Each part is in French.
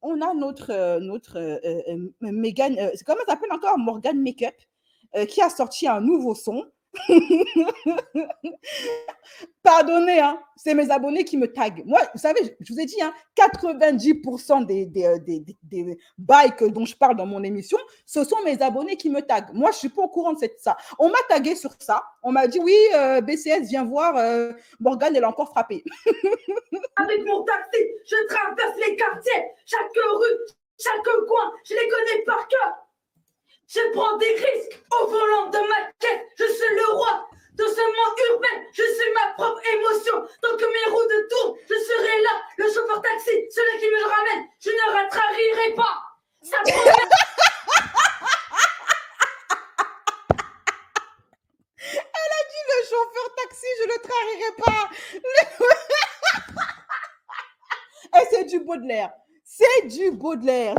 On a notre Megan, comment ça s'appelle encore? Morgan Makeup, qui a sorti un nouveau son. Pardonnez, hein, c'est mes abonnés qui me taguent. Moi, vous savez, je vous ai dit, hein, 90% des bails dont je parle dans mon émission, ce sont mes abonnés qui me taguent. Moi, je ne suis pas au courant de ça. On m'a tagué sur ça. On m'a dit, oui, BCS, viens voir, Morgane, elle a encore frappé. Avec mon taxi, je traverse les quartiers, chaque rue, chaque coin, je les connais par cœur. Je prends des risques au volant de ma quête, je suis le roi de ce monde urbain, je suis ma propre émotion. Tant que mes roues de tournent, je serai là, le chauffeur taxi, celui qui me le ramène, je ne rattraperai pas. Ça promet. Elle a dit le chauffeur taxi, je ne le trahirai pas. Et c'est du Baudelaire. C'est du Baudelaire.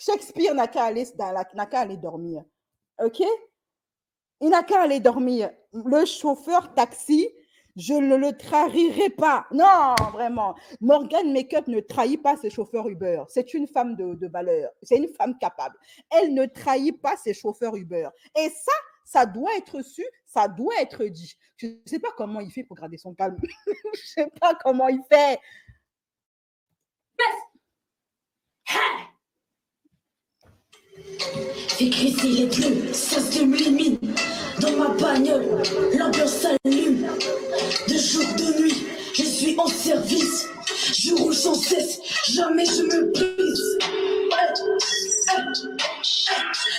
Shakespeare n'a qu'à aller dormir. OK? Il n'a qu'à aller dormir. Le chauffeur taxi, je ne le trahirai pas. Non, vraiment. Morgan Makeup ne trahit pas ses chauffeurs Uber. C'est une femme de valeur. C'est une femme capable. Elle ne trahit pas ses chauffeurs Uber. Et ça doit être su, ça doit être dit. Je ne sais pas comment il fait pour garder son calme. Je ne sais pas comment il fait. Fait crisser les plumes, ça se mimine. Dans ma bagnole, l'ambiance s'allume. De jour, de nuit, je suis en service. Je roule sans cesse, jamais je me brise.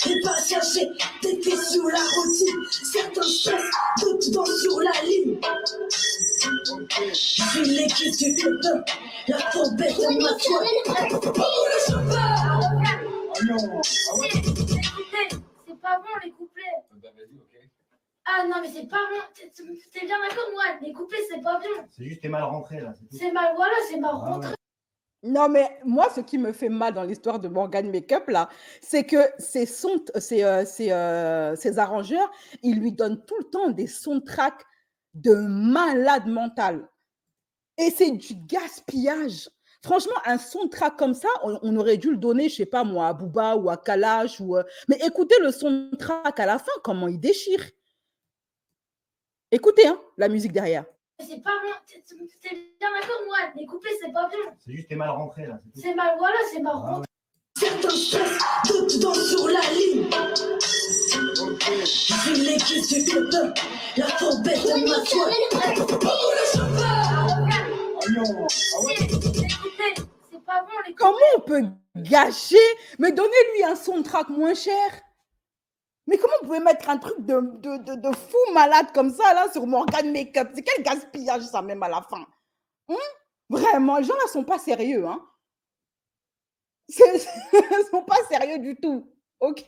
Les passagers, t'étais sur la routine. Certains stressent, d'autres dansent sur la ligne. Je suis l'équipe du club, la fourbette de ma toile. Oh le chauffeur! Non. Ah ouais. C'est pas bon les couplets. Bah vas-y, ok. Ah non mais c'est pas bon. T'es bien d'accord moi, les couplets c'est pas bien. C'est juste t'es mal rentré là. C'est mal, voilà, c'est mal rentré. Ouais. Non mais moi ce qui me fait mal dans l'histoire de Morgan Makeup là, c'est que ces arrangeurs, ils lui donnent tout le temps des soundtracks de malade mental. Et c'est du gaspillage. Franchement, un soundtrack comme ça, on aurait dû le donner, je sais pas moi, à Booba ou à Kalash. Mais écoutez le soundtrack à la fin, comment il déchire. Écoutez hein, la musique derrière. C'est pas bon, t'es bien d'accord moi, les couplets c'est pas bien. C'est juste t'es mal rentré là. C'est mal, voilà, c'est mal rentré. Certains stressent, d'autres dansent sur la ligne. Je suis l'équipe du club, la fourbette de ma toile. Oh le chauffeur! Non. Ah ouais. C'est pas bon les couplets. Comment on peut gâcher? Mais donnez-lui un soundtrack moins cher. Mais comment vous pouvez mettre un truc de fou malade comme ça là sur Morgan Makeup? C'est quel gaspillage ça même à la fin? Vraiment, les gens là sont pas sérieux. Hein? Ils sont pas sérieux du tout. Ok?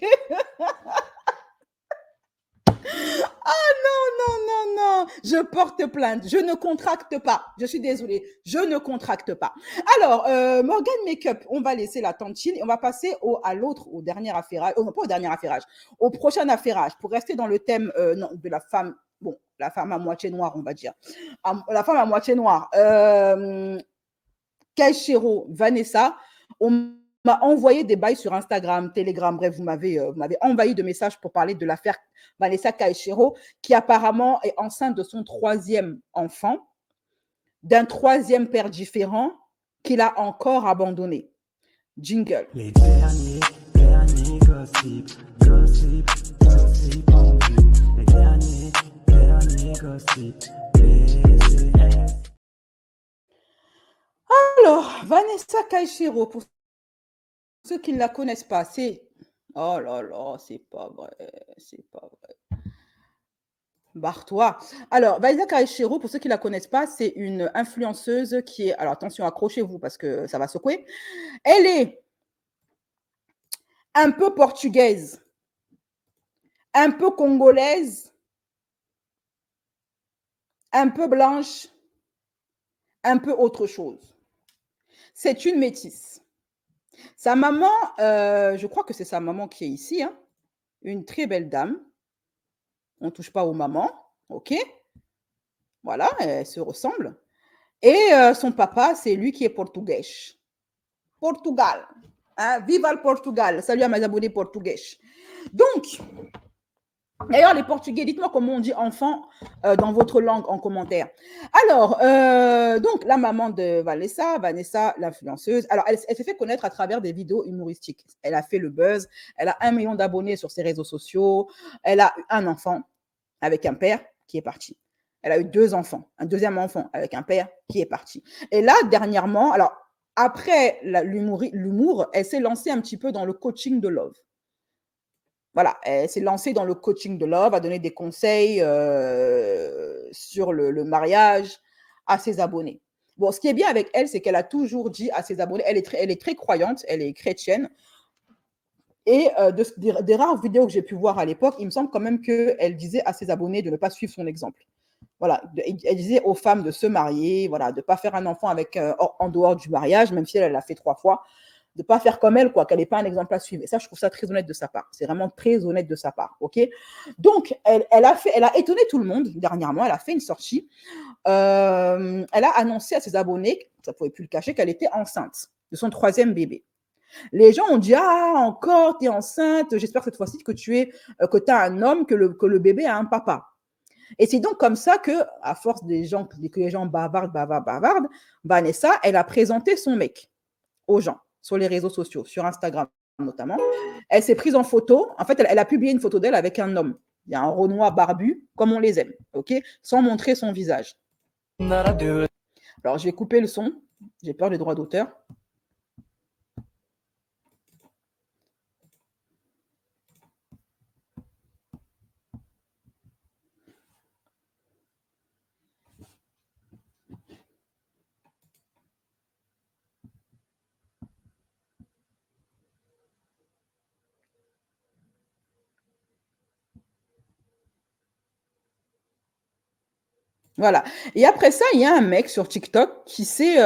Ah non, je porte plainte, je ne contracte pas, je suis désolée, je ne contracte pas. Alors, Morgan Makeup, on va laisser la tantine et on va passer au dernier affairage, non pas au dernier affairage, au prochain affairage, pour rester dans le thème de la femme, bon, la femme à moitié noire, on va dire. La femme à moitié noire. Kaishiro, Vanessa, on m'a envoyé des bails sur Instagram, Telegram, bref, vous m'avez envahi de messages pour parler de l'affaire Vanessa Kaishiro, qui apparemment est enceinte de son 3e enfant, d'un 3e père différent, qu'il a encore abandonné. Jingle. Les derniers gossip en vue. Les derniers gossip. Alors, Vanessa Kaishiro, pour ceux qui ne la connaissent pas, c'est... Oh là là, c'est pas vrai, c'est pas vrai. Barre-toi. Alors, Vanessa Kaishiro, pour ceux qui ne la connaissent pas, c'est une influenceuse qui est... Alors, attention, accrochez-vous parce que ça va secouer. Elle est un peu portugaise, un peu congolaise, un peu blanche, un peu autre chose. C'est une métisse. Sa maman, je crois que c'est sa maman qui est ici, hein, une très belle dame. On ne touche pas aux mamans, ok? Voilà, elles se ressemblent. Et son papa, c'est lui qui est portugais. Portugal. Hein? Viva le Portugal. Salut à mes abonnés portugais. Donc, d'ailleurs, les Portugais, dites-moi comment on dit enfant dans votre langue en commentaire. Alors, donc, la maman de Vanessa, l'influenceuse, alors, elle s'est fait connaître à travers des vidéos humoristiques. Elle a fait le buzz, elle a 1 million d'abonnés sur ses réseaux sociaux, elle a eu un enfant avec un père qui est parti. Elle a eu 2 enfants, un deuxième enfant avec un père qui est parti. Et là, dernièrement, alors, après l'humour, elle s'est lancée un petit peu dans le coaching de love. Voilà, elle s'est lancée dans le coaching de love, a donné des conseils sur le mariage à ses abonnés. Bon, ce qui est bien avec elle, c'est qu'elle a toujours dit à ses abonnés, elle est très croyante, elle est chrétienne. Et des rares vidéos que j'ai pu voir à l'époque, il me semble quand même qu'elle disait à ses abonnés de ne pas suivre son exemple. Voilà, elle disait aux femmes de se marier, voilà, de ne pas faire un enfant avec, en dehors du mariage, même si elle l'a fait 3 fois, de ne pas faire comme elle, quoi, qu'elle n'est pas un exemple à suivre. Et ça, je trouve ça très honnête de sa part. C'est vraiment très honnête de sa part, ok? Donc, elle a étonné tout le monde dernièrement. Elle a fait une sortie. Elle a annoncé à ses abonnés, ça ne pouvait plus le cacher, qu'elle était enceinte de son 3e bébé. Les gens ont dit, ah, encore, tu es enceinte, j'espère cette fois-ci que tu as un homme, que le bébé a un papa. Et c'est donc comme ça que, à force que les gens bavardent, Vanessa, elle a présenté son mec aux gens sur les réseaux sociaux, sur Instagram notamment. Elle s'est prise en photo. En fait, elle a publié une photo d'elle avec un homme. Il y a un Renoir barbu, comme on les aime, ok, sans montrer son visage. Alors, je vais couper le son. J'ai peur des droits d'auteur. Voilà. Et après ça, il y a un mec sur TikTok qui s'est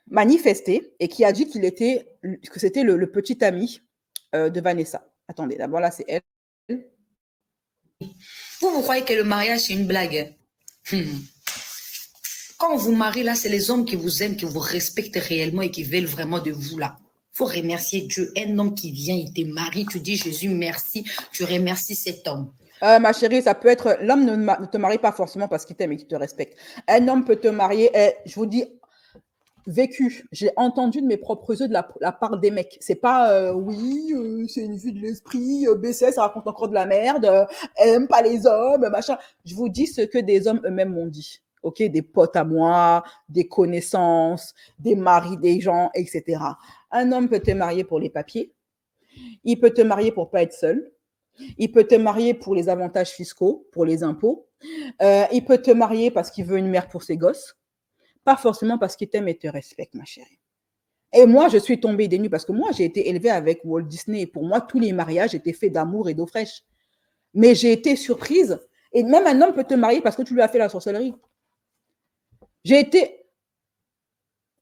manifesté et qui a dit que c'était le petit ami de Vanessa. Attendez, d'abord là, c'est elle. Vous croyez que le mariage, c'est une blague? Quand on vous marie, là, c'est les hommes qui vous aiment, qui vous respectent réellement et qui veulent vraiment de vous, là. Il faut remercier Dieu. Un homme qui vient, il te marie, tu dis Jésus, merci, tu remercies cet homme. Ma chérie, ça peut être... L'homme ne te marie pas forcément parce qu'il t'aime et qu'il te respecte. Un homme peut te marier, je vous dis, vécu. J'ai entendu de mes propres yeux de la part des mecs. C'est pas, c'est une vue de l'esprit, BCS, ça raconte encore de la merde, elle aime pas les hommes, machin. Je vous dis ce que des hommes eux-mêmes m'ont dit. Ok, des potes à moi, des connaissances, des maris des gens, etc. Un homme peut te marier pour les papiers. Il peut te marier pour pas être seul. Il peut te marier pour les avantages fiscaux, pour les impôts. Il peut te marier parce qu'il veut une mère pour ses gosses. Pas forcément parce qu'il t'aime et te respecte, ma chérie. Et moi, je suis tombée des nues parce que moi, j'ai été élevée avec Walt Disney. Et pour moi, tous les mariages étaient faits d'amour et d'eau fraîche. Mais j'ai été surprise. Et même un homme peut te marier parce que tu lui as fait la sorcellerie. J'ai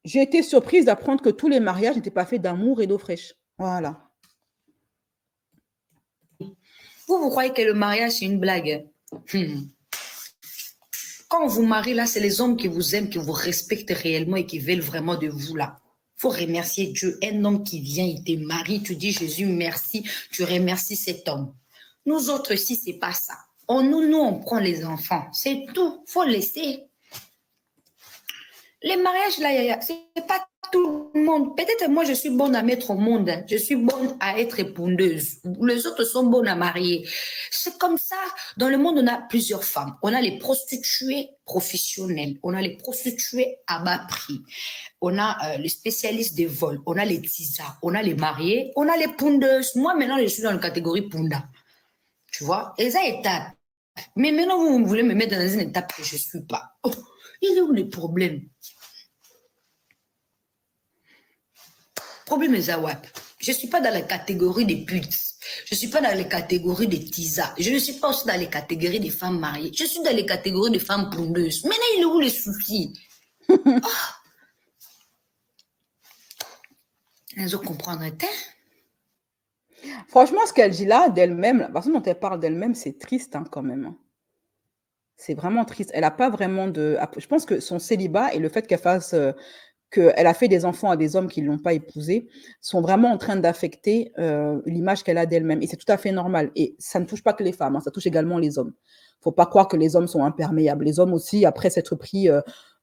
été surprise d'apprendre que tous les mariages n'étaient pas faits d'amour et d'eau fraîche. Voilà. Vous croyez que le mariage, c'est une blague? Quand on vous marie, là, c'est les hommes qui vous aiment, qui vous respectent réellement et qui veulent vraiment de vous, là. Il faut remercier Dieu. Un homme qui vient, il te marie, tu dis Jésus, merci, tu remercies cet homme. Nous autres ici, c'est pas ça. Nous, on prend les enfants. C'est tout. Il faut laisser. Les mariages, là, c'est pas tout le monde. Peut-être moi, je suis bonne à mettre au monde. Je suis bonne à être épondeuse. Les autres sont bonnes à marier. C'est comme ça. Dans le monde, on a plusieurs femmes. On a les prostituées professionnelles. On a les prostituées à bas prix. On a les spécialistes des vols. On a les tisas. On a les mariés. On a les pondeuses. Moi, maintenant, je suis dans la catégorie ponda. Tu vois? Et ça, étape. Mais maintenant, vous voulez me mettre dans une étape que je ne suis pas. Oh, il est où le problème? Problème est Zawap. Je ne suis pas dans la catégorie des putes. Je ne suis pas dans les catégories des tisas. Je ne suis pas aussi dans les catégories des femmes mariées. Je suis dans les catégories des femmes pondeuses. Maintenant, il est où les soucis? Oh. Ils ont comprendre. Franchement, ce qu'elle dit là d'elle-même, la façon dont elle parle d'elle-même, c'est triste quand même. C'est vraiment triste. Elle n'a pas vraiment de. Je pense que son célibat et le fait qu'elle fasse. Qu'elle a fait des enfants à des hommes qui ne l'ont pas épousée, sont vraiment en train d'affecter l'image qu'elle a d'elle-même. Et c'est tout à fait normal. Et ça ne touche pas que les femmes, ça touche également les hommes. Il ne faut pas croire que les hommes sont imperméables. Les hommes aussi, après s'être pris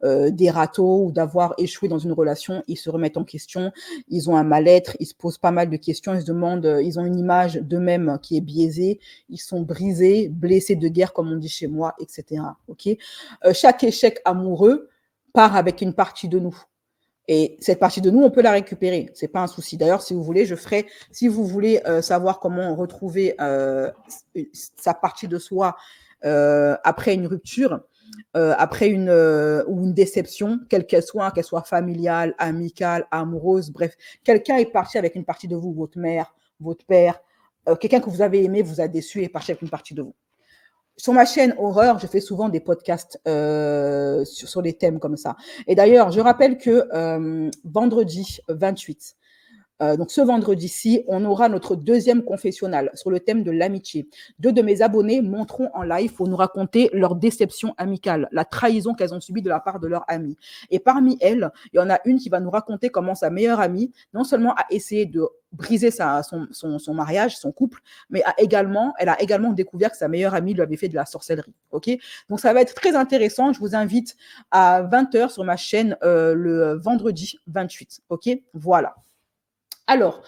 des râteaux ou d'avoir échoué dans une relation, ils se remettent en question, ils ont un mal-être, ils se posent pas mal de questions, ils se demandent, ils ont une image d'eux-mêmes qui est biaisée, ils sont brisés, blessés de guerre, comme on dit chez moi, etc. Okay, chaque échec amoureux part avec une partie de nous. Et cette partie de nous, on peut la récupérer. C'est pas un souci. D'ailleurs, si vous voulez, si vous voulez savoir comment retrouver sa partie de soi après une rupture, après ou une déception, quelle qu'elle soit familiale, amicale, amoureuse, bref, quelqu'un est parti avec une partie de vous, votre mère, votre père, quelqu'un que vous avez aimé vous a déçu et est parti avec une partie de vous. Sur ma chaîne Horreur, je fais souvent des podcasts sur des thèmes comme ça. Et d'ailleurs, je rappelle que vendredi 28, donc ce vendredi-ci, on aura notre deuxième confessionnal sur le thème de l'amitié. 2 de mes abonnés monteront en live pour nous raconter leur déception amicale, la trahison qu'elles ont subie de la part de leur amie. Et parmi elles, il y en a une qui va nous raconter comment sa meilleure amie, non seulement a essayé de briser son mariage, son couple, mais elle a également découvert que sa meilleure amie lui avait fait de la sorcellerie. Okay, donc ça va être très intéressant. Je vous invite à 20h sur ma chaîne le vendredi 28. Ok, voilà. Alors,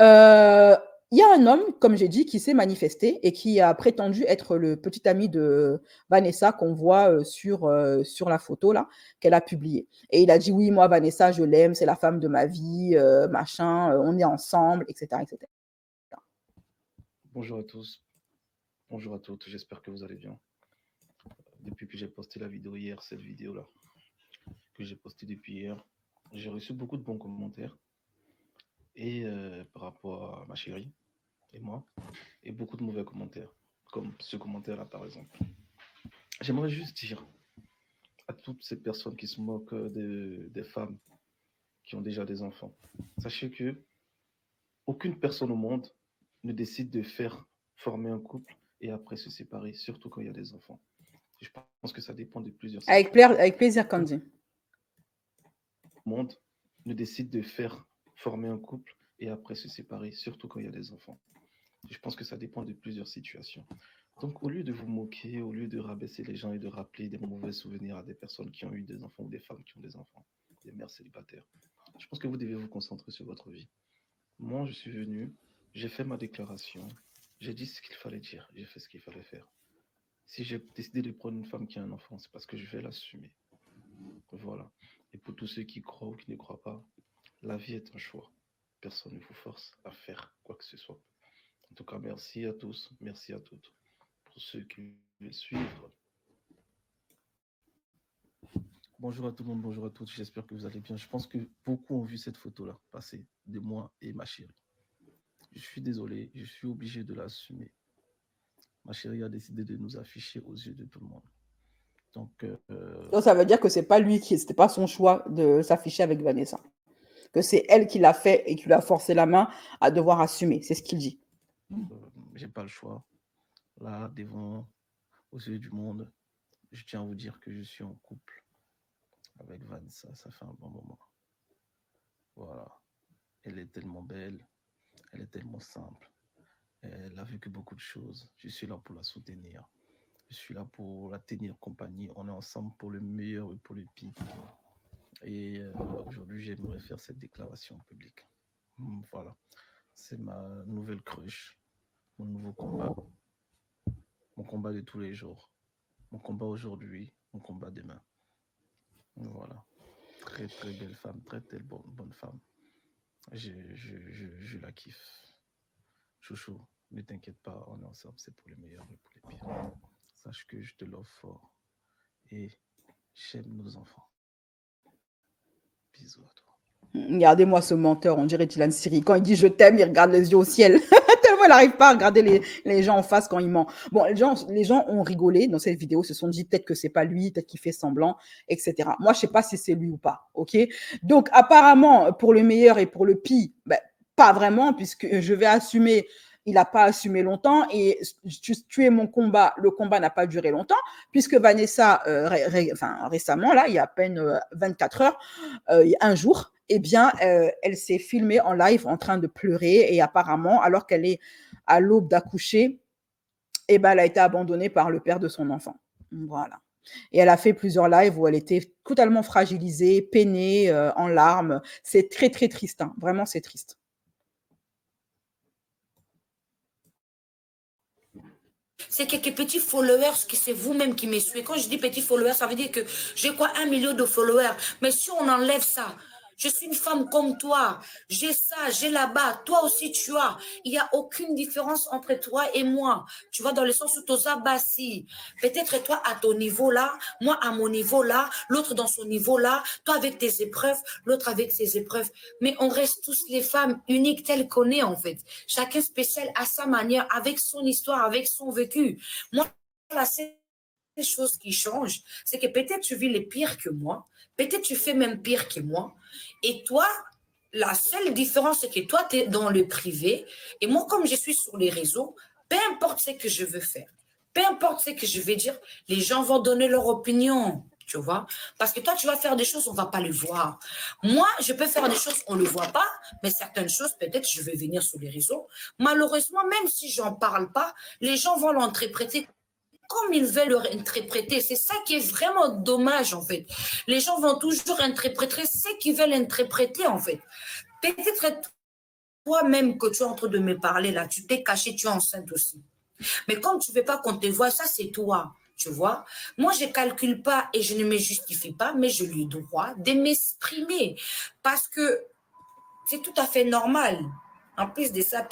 il y a un homme, comme j'ai dit, qui s'est manifesté et qui a prétendu être le petit ami de Vanessa qu'on voit sur la photo là qu'elle a publiée. Et il a dit oui, moi Vanessa, je l'aime, c'est la femme de ma vie, machin, on est ensemble, etc., etc. Bonjour à tous, bonjour à toutes, j'espère que vous allez bien. Depuis que j'ai posté la vidéo hier, cette vidéo-là, que j'ai postée depuis hier, j'ai reçu beaucoup de bons commentaires. Et par rapport à ma chérie et moi, et beaucoup de mauvais commentaires, comme ce commentaire-là par exemple. J'aimerais juste dire à toutes ces personnes qui se moquent des femmes qui ont déjà des enfants, sachez que aucune personne au monde ne décide de faire former un couple et après se séparer, surtout quand il y a des enfants. Je pense que ça dépend de plusieurs situations. Avec plaisir, Candy. Le monde ne décide de faire former un couple et après se séparer, surtout quand il y a des enfants. Je pense que ça dépend de plusieurs situations. Donc, au lieu de vous moquer, au lieu de rabaisser les gens et de rappeler des mauvais souvenirs à des personnes qui ont eu des enfants ou des femmes qui ont des enfants, des mères célibataires, je pense que vous devez vous concentrer sur votre vie. Moi, je suis venu, j'ai fait ma déclaration, j'ai dit ce qu'il fallait dire, j'ai fait ce qu'il fallait faire. Si j'ai décidé de prendre une femme qui a un enfant, c'est parce que je vais l'assumer. Voilà. Et pour tous ceux qui croient ou qui ne croient pas, la vie est un choix. Personne ne vous force à faire quoi que ce soit. En tout cas, merci à tous, merci à toutes. Pour ceux qui veulent suivre. Bonjour à tout le monde, bonjour à toutes, j'espère que vous allez bien. Je pense que beaucoup ont vu cette photo-là passer de moi et ma chérie. Je suis désolé, je suis obligé de l'assumer. Ma chérie a décidé de nous afficher aux yeux de tout le monde. Donc, ça veut dire que c'était pas son choix de s'afficher avec Vanessa. Que c'est elle qui l'a fait et qui lui a forcé la main à devoir assumer. C'est ce qu'il dit. J'ai pas le choix. Là, devant, aux yeux du monde, je tiens à vous dire que je suis en couple avec Vanessa. Ça fait un bon moment. Voilà. Elle est tellement belle. Elle est tellement simple. Elle a vécu beaucoup de choses. Je suis là pour la soutenir. Je suis là pour la tenir compagnie. On est ensemble pour le meilleur et pour le pire. Et aujourd'hui, j'aimerais faire cette déclaration publique. Voilà. C'est ma nouvelle crush, mon nouveau combat. Mon combat de tous les jours. Mon combat aujourd'hui, mon combat demain. Voilà. Très, très belle femme, très, très bonne femme. Je la kiffe. Chouchou, ne t'inquiète pas, on est ensemble, c'est pour les meilleurs et pour les pires. Sache que je te love fort et j'aime nos enfants. Bisous à toi. Regardez-moi ce menteur, on dirait Dylan Siri. Quand il dit je t'aime, il regarde les yeux au ciel. Tellement il n'arrive pas à regarder les gens en face quand il ment. Bon, les gens ont rigolé dans cette vidéo, se sont dit peut-être que c'est pas lui, peut-être qu'il fait semblant, etc. Moi, je sais pas si c'est lui ou pas, ok? Donc, apparemment, pour le meilleur et pour le pire, pas vraiment, puisque je vais assumer. Il n'a pas assumé longtemps et tu es mon combat. Le combat n'a pas duré longtemps, puisque Vanessa, récemment, là, il y a à peine 24 heures, un jour, eh bien, elle s'est filmée en live en train de pleurer et apparemment, alors qu'elle est à l'aube d'accoucher, eh ben, elle a été abandonnée par le père de son enfant. Voilà. Et elle a fait plusieurs lives où elle était totalement fragilisée, peinée, en larmes. C'est très, très triste. Hein. Vraiment, c'est triste. C'est quelques petits followers qui c'est vous-même qui me suivez. Quand je dis petits followers, ça veut dire que j'ai quoi 1 million de followers. Mais si on enlève ça, je suis une femme comme toi. J'ai ça, j'ai là-bas. Toi aussi, tu as. Il n'y a aucune différence entre toi et moi. Tu vois, dans le sens où tu as bassi. Peut-être toi à ton niveau là, moi à mon niveau là, l'autre dans son niveau là, toi avec tes épreuves, l'autre avec ses épreuves. Mais on reste tous les femmes uniques telles qu'on est en fait. Chacun spécial à sa manière, avec son histoire, avec son vécu. Moi, la seule chose qui change, c'est que peut-être tu vis les pires que moi. Peut-être tu fais même pire que moi. Et toi, la seule différence, c'est que toi, tu es dans le privé. Et moi, comme je suis sur les réseaux, peu importe ce que je veux faire, peu importe ce que je vais dire, les gens vont donner leur opinion. Tu vois? Parce que toi, tu vas faire des choses, on ne va pas les voir. Moi, je peux faire des choses, on ne le voit pas, mais certaines choses, peut-être, je vais venir sur les réseaux. Malheureusement, même si je n'en parle pas, les gens vont l'interpréter comme ils veulent leur interpréter. C'est ça qui est vraiment dommage, en fait. Les gens vont toujours interpréter ce qu'ils veulent interpréter, en fait. Peut-être toi-même que tu es en train de me parler, là, tu t'es caché, tu es enceinte aussi. Mais comme tu ne veux pas qu'on te voie, ça, c'est toi. Tu vois, moi, je ne calcule pas et je ne me justifie pas, mais je lui ai le droit de m'exprimer parce que c'est tout à fait normal. En plus de ça,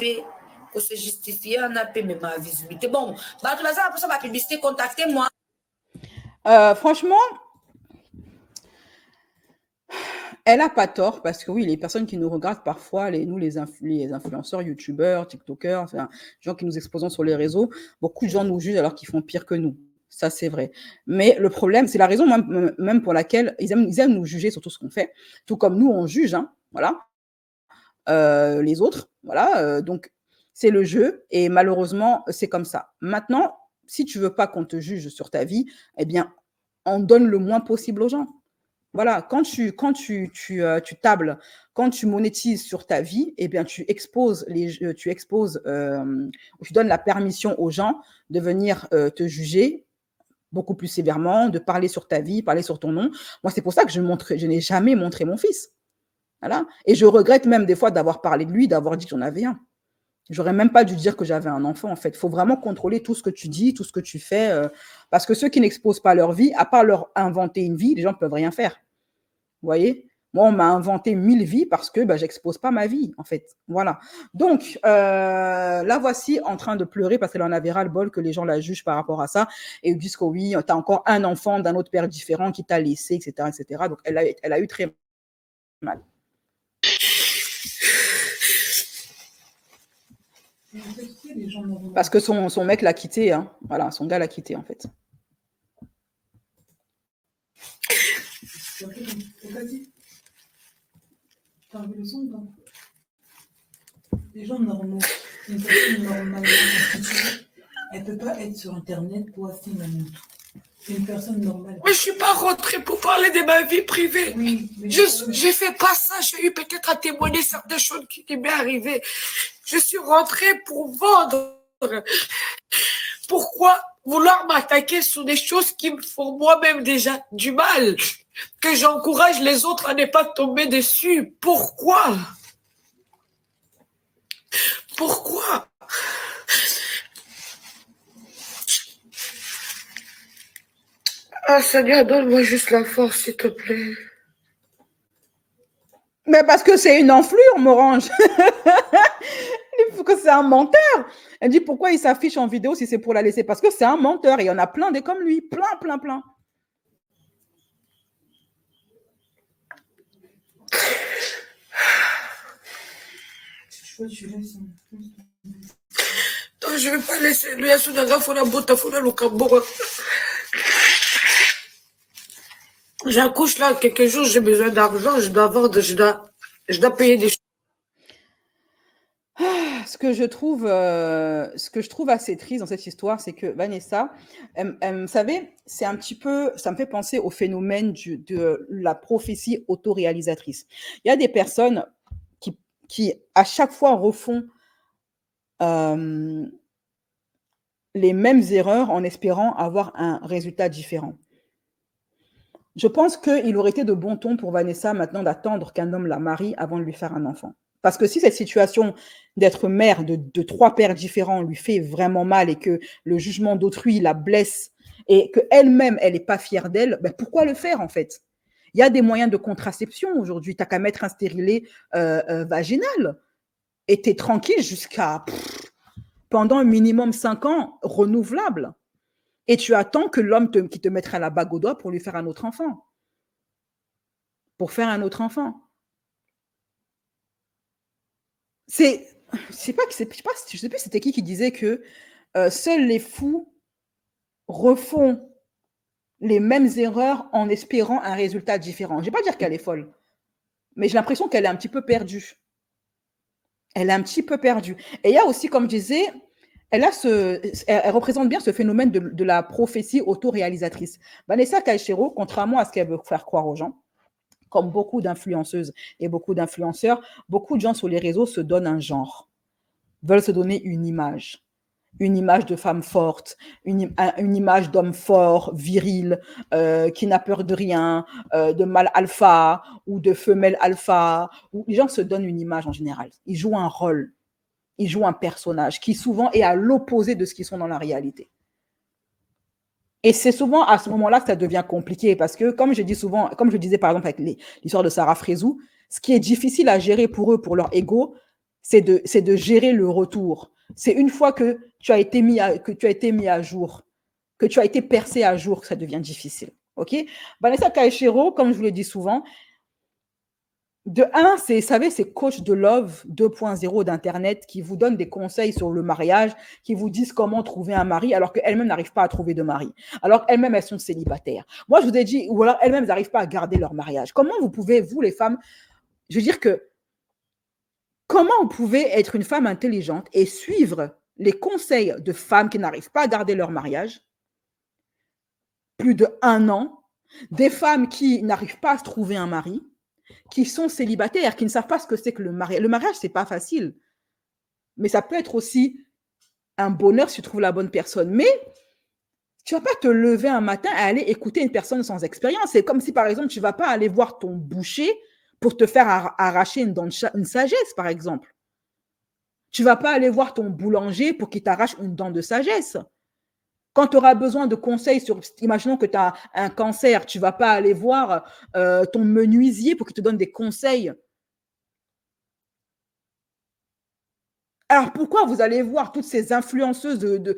pour se justifier, on a payé ma visibilité. Bon, bah, tu vas ça, ma publicité, contactez-moi. Franchement, elle n'a pas tort parce que oui, les personnes qui nous regardent parfois, les influenceurs, youtubeurs, tiktokers, enfin, gens qui nous exposons sur les réseaux, beaucoup de gens nous jugent alors qu'ils font pire que nous. Ça, c'est vrai. Mais le problème, c'est la raison même pour laquelle ils aiment nous juger sur tout ce qu'on fait, tout comme nous, on juge, hein, voilà, les autres, voilà. Donc, c'est le jeu et malheureusement, c'est comme ça. Maintenant, si tu veux pas qu'on te juge sur ta vie, eh bien, on donne le moins possible aux gens. Voilà, quand tu tables, quand tu monétises sur ta vie, eh bien, tu donnes la permission aux gens de venir te juger beaucoup plus sévèrement, de parler sur ta vie, parler sur ton nom. Moi, c'est pour ça que je n'ai jamais montré mon fils. Voilà. Et je regrette même des fois d'avoir parlé de lui, d'avoir dit que j'en avais un. J'aurais même pas dû dire que j'avais un enfant, en fait. Il faut vraiment contrôler tout ce que tu dis, tout ce que tu fais, parce que ceux qui n'exposent pas leur vie, à part leur inventer une vie, les gens ne peuvent rien faire. Vous voyez? Moi, on m'a inventé 1000 vies parce que j'expose pas ma vie, en fait. Voilà. Donc, la voici en train de pleurer parce qu'elle en avait ras-le-bol que les gens la jugent par rapport à ça et ils disent que oui, tu as encore un enfant d'un autre père différent qui t'a laissé, etc., etc. Donc, elle a eu très mal. Parce que son mec l'a quitté, hein. Voilà, son gars l'a quitté, en fait. Les gens normaux, une personne normale, elle ne peut pas être sur Internet pour filmer tout. C'est une personne normale. Mais je ne suis pas rentrée pour parler de ma vie privée. Oui, je ne fais pas ça. J'ai eu peut-être à témoigner certaines choses qui m'est arrivées. Je suis rentrée pour vendre. Pourquoi vouloir m'attaquer sur des choses qui me font moi-même déjà du mal, que j'encourage les autres à ne pas tomber dessus? Pourquoi? Pourquoi? Ah Seigneur, donne-moi juste la force, s'il te plaît. Mais parce que c'est une enflure, Morange. Il faut que c'est un menteur. Elle dit pourquoi il s'affiche en vidéo si c'est pour la laisser? Parce que c'est un menteur. Et il y en a plein des comme lui. Plein, plein, plein. Je laisse. Non, je ne vais pas laisser lui à son j'accouche là quelques jours, j'ai besoin d'argent, je dois payer des choses. Ce que je trouve assez triste dans cette histoire, c'est que Vanessa, vous savez, c'est un petit peu, ça me fait penser au phénomène de la prophétie autoréalisatrice. Il y a des personnes qui à chaque fois refont les mêmes erreurs en espérant avoir un résultat différent. Je pense qu'il aurait été de bon ton pour Vanessa maintenant d'attendre qu'un homme la marie avant de lui faire un enfant. Parce que si cette situation d'être mère de 3 pères différents lui fait vraiment mal et que le jugement d'autrui la blesse et qu'elle-même, elle n'est pas fière d'elle, ben pourquoi le faire en fait? Il y a des moyens de contraception aujourd'hui. Tu n'as qu'à mettre un stérilet vaginal et tu es tranquille jusqu'à pendant un minimum 5 ans renouvelable. Et tu attends que l'homme qui te mettra la bague au doigt pour lui faire un autre enfant. Pour faire un autre enfant. Je sais plus c'était qui disait que seuls les fous refont les mêmes erreurs en espérant un résultat différent. Je ne vais pas dire qu'elle est folle, mais j'ai l'impression qu'elle est un petit peu perdue. Elle est un petit peu perdue. Et il y a aussi, comme je disais, elle représente bien ce phénomène de la prophétie autoréalisatrice. Vanessa Caichero, contrairement à ce qu'elle veut faire croire aux gens, comme beaucoup d'influenceuses et beaucoup d'influenceurs, beaucoup de gens sur les réseaux se donnent un genre, veulent se donner une image de femme forte, une image d'homme fort, viril, qui n'a peur de rien, de mâle alpha ou de femelle alpha. Les gens se donnent une image en général. Ils jouent un rôle, ils jouent un personnage qui souvent est à l'opposé de ce qu'ils sont dans la réalité. Et c'est souvent à ce moment-là que ça devient compliqué parce que, comme je disais par exemple avec l'histoire de Sarah Frézou, ce qui est difficile à gérer pour eux, pour leur ego, c'est de gérer le retour. C'est une fois que tu as été mis à jour, que tu as été percé à jour, que ça devient difficile. Ok? Vanessa Caichero, comme je vous le dis souvent, de un, c'est coach de love 2.0 d'Internet qui vous donne des conseils sur le mariage, qui vous disent comment trouver un mari, alors qu'elles-mêmes n'arrivent pas à trouver de mari. Alors elles-mêmes, elles sont célibataires. Moi, je vous ai dit, ou alors elles-mêmes n'arrivent pas à garder leur mariage. Comment vous pouvez, vous les femmes, je veux dire que, comment vous pouvez être une femme intelligente et suivre les conseils de femmes qui n'arrivent pas à garder leur mariage, plus d'1 an, des femmes qui n'arrivent pas à se trouver un mari, qui sont célibataires, qui ne savent pas ce que c'est que le mariage. Le mariage, ce n'est pas facile. Mais ça peut être aussi un bonheur si tu trouves la bonne personne. Mais tu ne vas pas te lever un matin et aller écouter une personne sans expérience. C'est comme si, par exemple, tu ne vas pas aller voir ton boucher pour te faire arracher une sagesse, par exemple. Tu ne vas pas aller voir ton boulanger pour qu'il t'arrache une dent de sagesse. Quand tu auras besoin de conseils sur, imaginons que tu as un cancer, tu ne vas pas aller voir ton menuisier pour qu'il te donne des conseils. Alors pourquoi vous allez voir toutes ces influenceuses de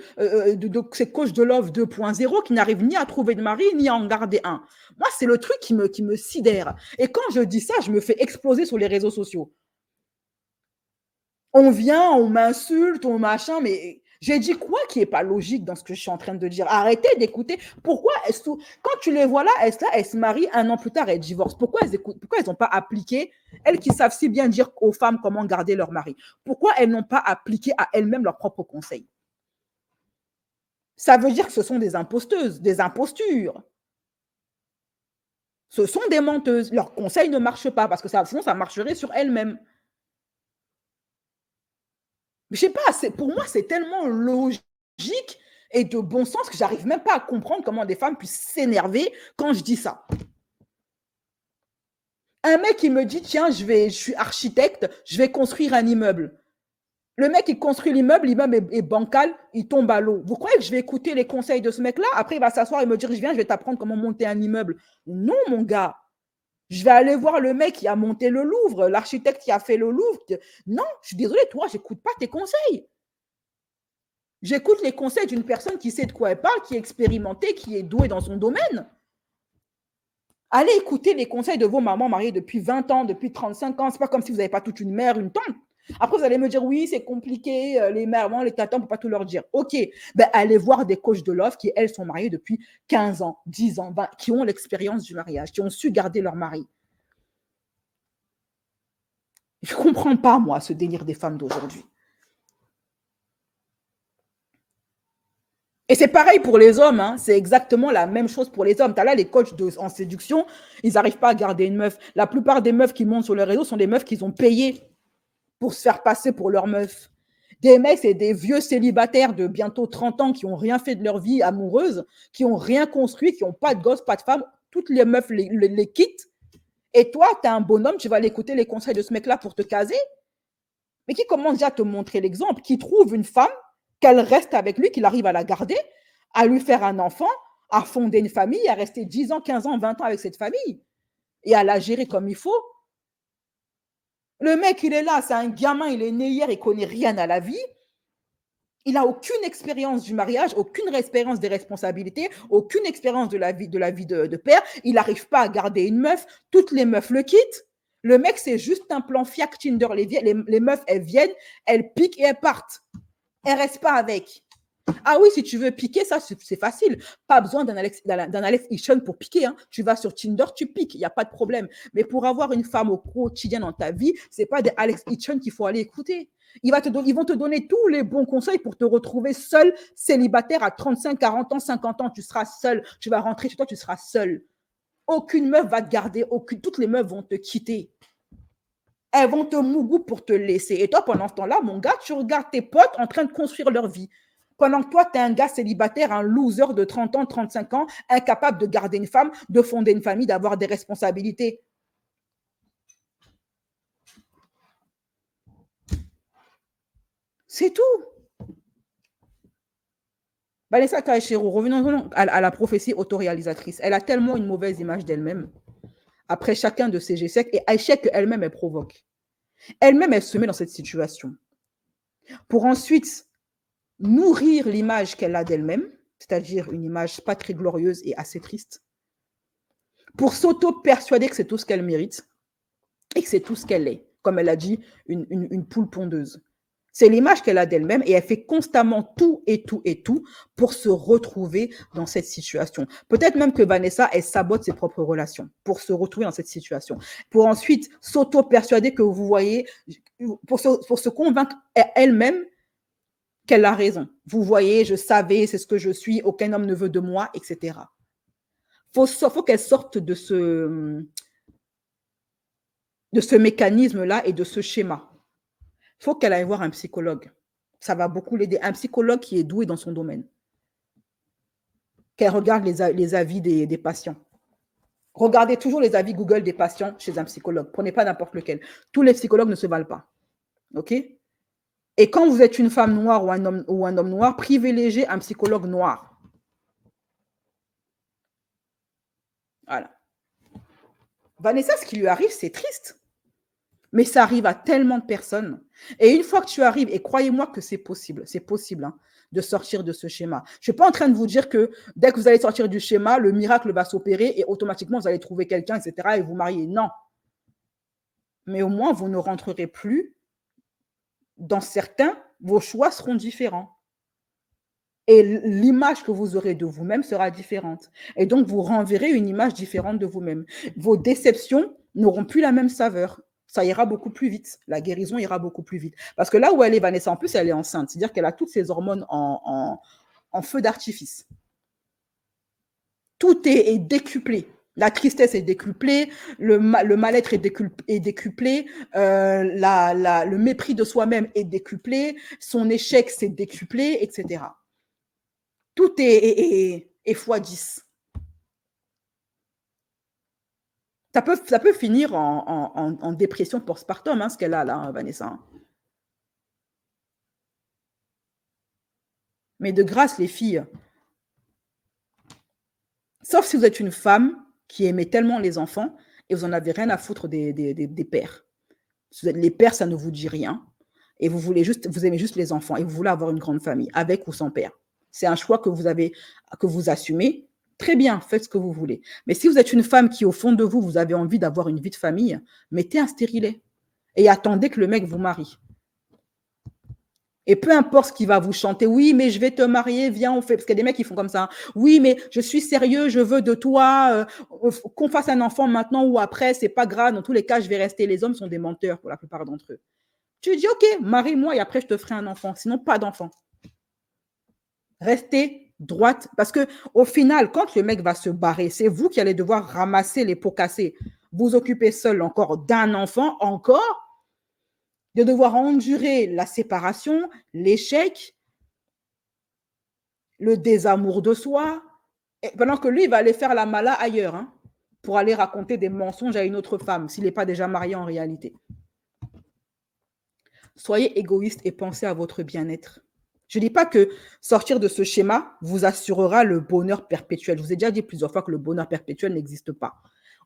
ces coachs de love 2.0 qui n'arrivent ni à trouver de mari ni à en garder un? Moi, c'est le truc qui me sidère. Et quand je dis ça, je me fais exploser sur les réseaux sociaux. On vient, on m'insulte, on machin, mais j'ai dit quoi qui n'est pas logique dans ce que je suis en train de dire? Arrêtez d'écouter. Pourquoi quand tu les vois là, elles se marient 1 an plus tard, elles divorcent. Pourquoi elles n'ont pas appliqué, elles qui savent si bien dire aux femmes comment garder leur mari, pourquoi elles n'ont pas appliqué à elles-mêmes leurs propres conseils? Ça veut dire que ce sont des imposteuses, des impostures. Ce sont des menteuses. Leurs conseils ne marchent pas parce que sinon ça marcherait sur elles-mêmes. Je sais pas, pour moi, c'est tellement logique et de bon sens que j'arrive même pas à comprendre comment des femmes puissent s'énerver quand je dis ça. Un mec qui me dit, tiens, je suis architecte, je vais construire un immeuble. Le mec, il construit l'immeuble est bancal, il tombe à l'eau. Vous croyez que je vais écouter les conseils de ce mec-là? Après, il va s'asseoir et me dire, je vais t'apprendre comment monter un immeuble. Non, mon gars. Je vais aller voir le mec qui a monté le Louvre, l'architecte qui a fait le Louvre. Non, je suis désolée, toi, je n'écoute pas tes conseils. J'écoute les conseils d'une personne qui sait de quoi elle parle, qui est expérimentée, qui est douée dans son domaine. Allez écouter les conseils de vos mamans mariées depuis 20 ans, depuis 35 ans. Ce n'est pas comme si vous n'avez pas toute une mère, une tante. Après, vous allez me dire, oui, c'est compliqué, les mères, les tatans, on ne peut pas tout leur dire. OK, ben, allez voir des coachs de love qui, elles, sont mariées depuis 15 ans, 10 ans, 20, qui ont l'expérience du mariage, qui ont su garder leur mari. Je ne comprends pas, moi, ce délire des femmes d'aujourd'hui. Et c'est pareil pour les hommes, hein. C'est exactement la même chose pour les hommes. Tu as là les coachs en séduction, ils n'arrivent pas à garder une meuf. La plupart des meufs qui montent sur les réseaux sont des meufs qu'ils ont payées pour se faire passer pour leur meuf. Des mecs, c'est des vieux célibataires de bientôt 30 ans qui n'ont rien fait de leur vie amoureuse, qui n'ont rien construit, qui n'ont pas de gosse, pas de femme. Toutes les meufs les quittent. Et toi, tu es un bonhomme, tu vas aller écouter les conseils de ce mec-là pour te caser. Mais qui commence déjà à te montrer l'exemple, qui trouve une femme, qu'elle reste avec lui, qu'il arrive à la garder, à lui faire un enfant, à fonder une famille, à rester 10 ans, 15 ans, 20 ans avec cette famille et à la gérer comme il faut. Le mec, il est là, c'est un gamin, il est né hier, il ne connaît rien à la vie. Il n'a aucune expérience du mariage, aucune expérience des responsabilités, aucune expérience de la vie de père. Il n'arrive pas à garder une meuf. Toutes les meufs le quittent. Le mec, c'est juste un plan fiac Tinder. Les meufs, elles viennent, elles piquent et elles partent. Elles ne restent pas avec. Ah oui, si tu veux piquer, ça, c'est facile. Pas besoin d'un Alex Hitchens pour piquer. Hein. Tu vas sur Tinder, tu piques. Il n'y a pas de problème. Mais pour avoir une femme au quotidien dans ta vie, ce n'est pas des Alex Hitchens qu'il faut aller écouter. Ils vont te donner tous les bons conseils pour te retrouver seul, célibataire à 35, 40 ans, 50 ans. Tu seras seul. Tu vas rentrer chez toi, tu seras seul. Aucune meuf va te garder. Toutes les meufs vont te quitter. Elles vont te mougou pour te laisser. Et toi, pendant ce temps-là, mon gars, tu regardes tes potes en train de construire leur vie. Pendant que toi, tu es un gars célibataire, un loser de 30 ans, 35 ans, incapable de garder une femme, de fonder une famille, d'avoir des responsabilités. C'est tout. Vanessa Kaeshiro, revenons à la prophétie autoréalisatrice. Elle a tellement une mauvaise image d'elle-même, après chacun de ses échecs, et échecs qu'elle-même, elle provoque. Elle-même, elle se met dans cette situation. Pour ensuite nourrir l'image qu'elle a d'elle-même, c'est-à-dire une image pas très glorieuse et assez triste, pour s'auto-persuader que c'est tout ce qu'elle mérite et que c'est tout ce qu'elle est. Comme elle a dit, une poule pondeuse. C'est l'image qu'elle a d'elle-même et elle fait constamment tout pour se retrouver dans cette situation. Peut-être même que Vanessa, elle sabote ses propres relations pour se retrouver dans cette situation. Pour ensuite s'auto-persuader que vous voyez, pour se convaincre elle-même qu'elle a raison. Vous voyez, je savais, c'est ce que je suis, aucun homme ne veut de moi, etc. Faut qu'elle sorte de ce mécanisme-là et de ce schéma. Il faut qu'elle aille voir un psychologue. Ça va beaucoup l'aider. Un psychologue qui est doué dans son domaine. Qu'elle regarde les avis des patients. Regardez toujours les avis Google des patients chez un psychologue. Prenez pas n'importe lequel. Tous les psychologues ne se valent pas. OK ? Et quand vous êtes une femme noire ou un homme noir, privilégiez un psychologue noir. Voilà. Vanessa, ce qui lui arrive, c'est triste. Mais ça arrive à tellement de personnes. Et une fois que tu arrives, et croyez-moi que c'est possible hein, de sortir de ce schéma. Je ne suis pas en train de vous dire que dès que vous allez sortir du schéma, le miracle va s'opérer et automatiquement, vous allez trouver quelqu'un, etc. et vous marier. Non. Mais au moins, vous ne rentrerez plus. Dans certains, vos choix seront différents. Et l'image que vous aurez de vous-même sera différente. Et donc, vous renverrez une image différente de vous-même. Vos déceptions n'auront plus la même saveur. Ça ira beaucoup plus vite. La guérison ira beaucoup plus vite. Parce que là où elle est, Vanessa, en plus, elle est enceinte. C'est-à-dire qu'elle a toutes ses hormones en feu d'artifice. Tout est décuplé. La tristesse est décuplée, le mal-être est décuplé, le mépris de soi-même est décuplé, son échec s'est décuplé, etc. Tout est x10. Ça peut finir en dépression postpartum, hein, ce qu'elle a là, Vanessa. Mais de grâce, les filles, sauf si vous êtes une femme qui aimait tellement les enfants et vous n'en avez rien à foutre des pères. Les pères, ça ne vous dit rien. Et vous aimez juste les enfants et vous voulez avoir une grande famille, avec ou sans père. C'est un choix que vous assumez. Très bien, faites ce que vous voulez. Mais si vous êtes une femme qui, au fond de vous, vous avez envie d'avoir une vie de famille, mettez un stérilet et attendez que le mec vous marie. Et peu importe ce qu'il va vous chanter, oui, mais je vais te marier, viens, on fait. Parce qu'il y a des mecs qui font comme ça. Hein. Oui, mais je suis sérieux, je veux de toi, qu'on fasse un enfant maintenant ou après, c'est pas grave. Dans tous les cas, je vais rester. Les hommes sont des menteurs pour la plupart d'entre eux. Tu dis, OK, marie-moi et après, je te ferai un enfant. Sinon, pas d'enfant. Restez droite. Parce que au final, quand le mec va se barrer, c'est vous qui allez devoir ramasser les pots cassés. Vous occupez seul encore d'un enfant, encore. De devoir endurer la séparation, l'échec, le désamour de soi, et pendant que lui, il va aller faire la mala ailleurs, hein, pour aller raconter des mensonges à une autre femme, s'il n'est pas déjà marié en réalité. Soyez égoïste et pensez à votre bien-être. Je ne dis pas que sortir de ce schéma vous assurera le bonheur perpétuel. Je vous ai déjà dit plusieurs fois que le bonheur perpétuel n'existe pas.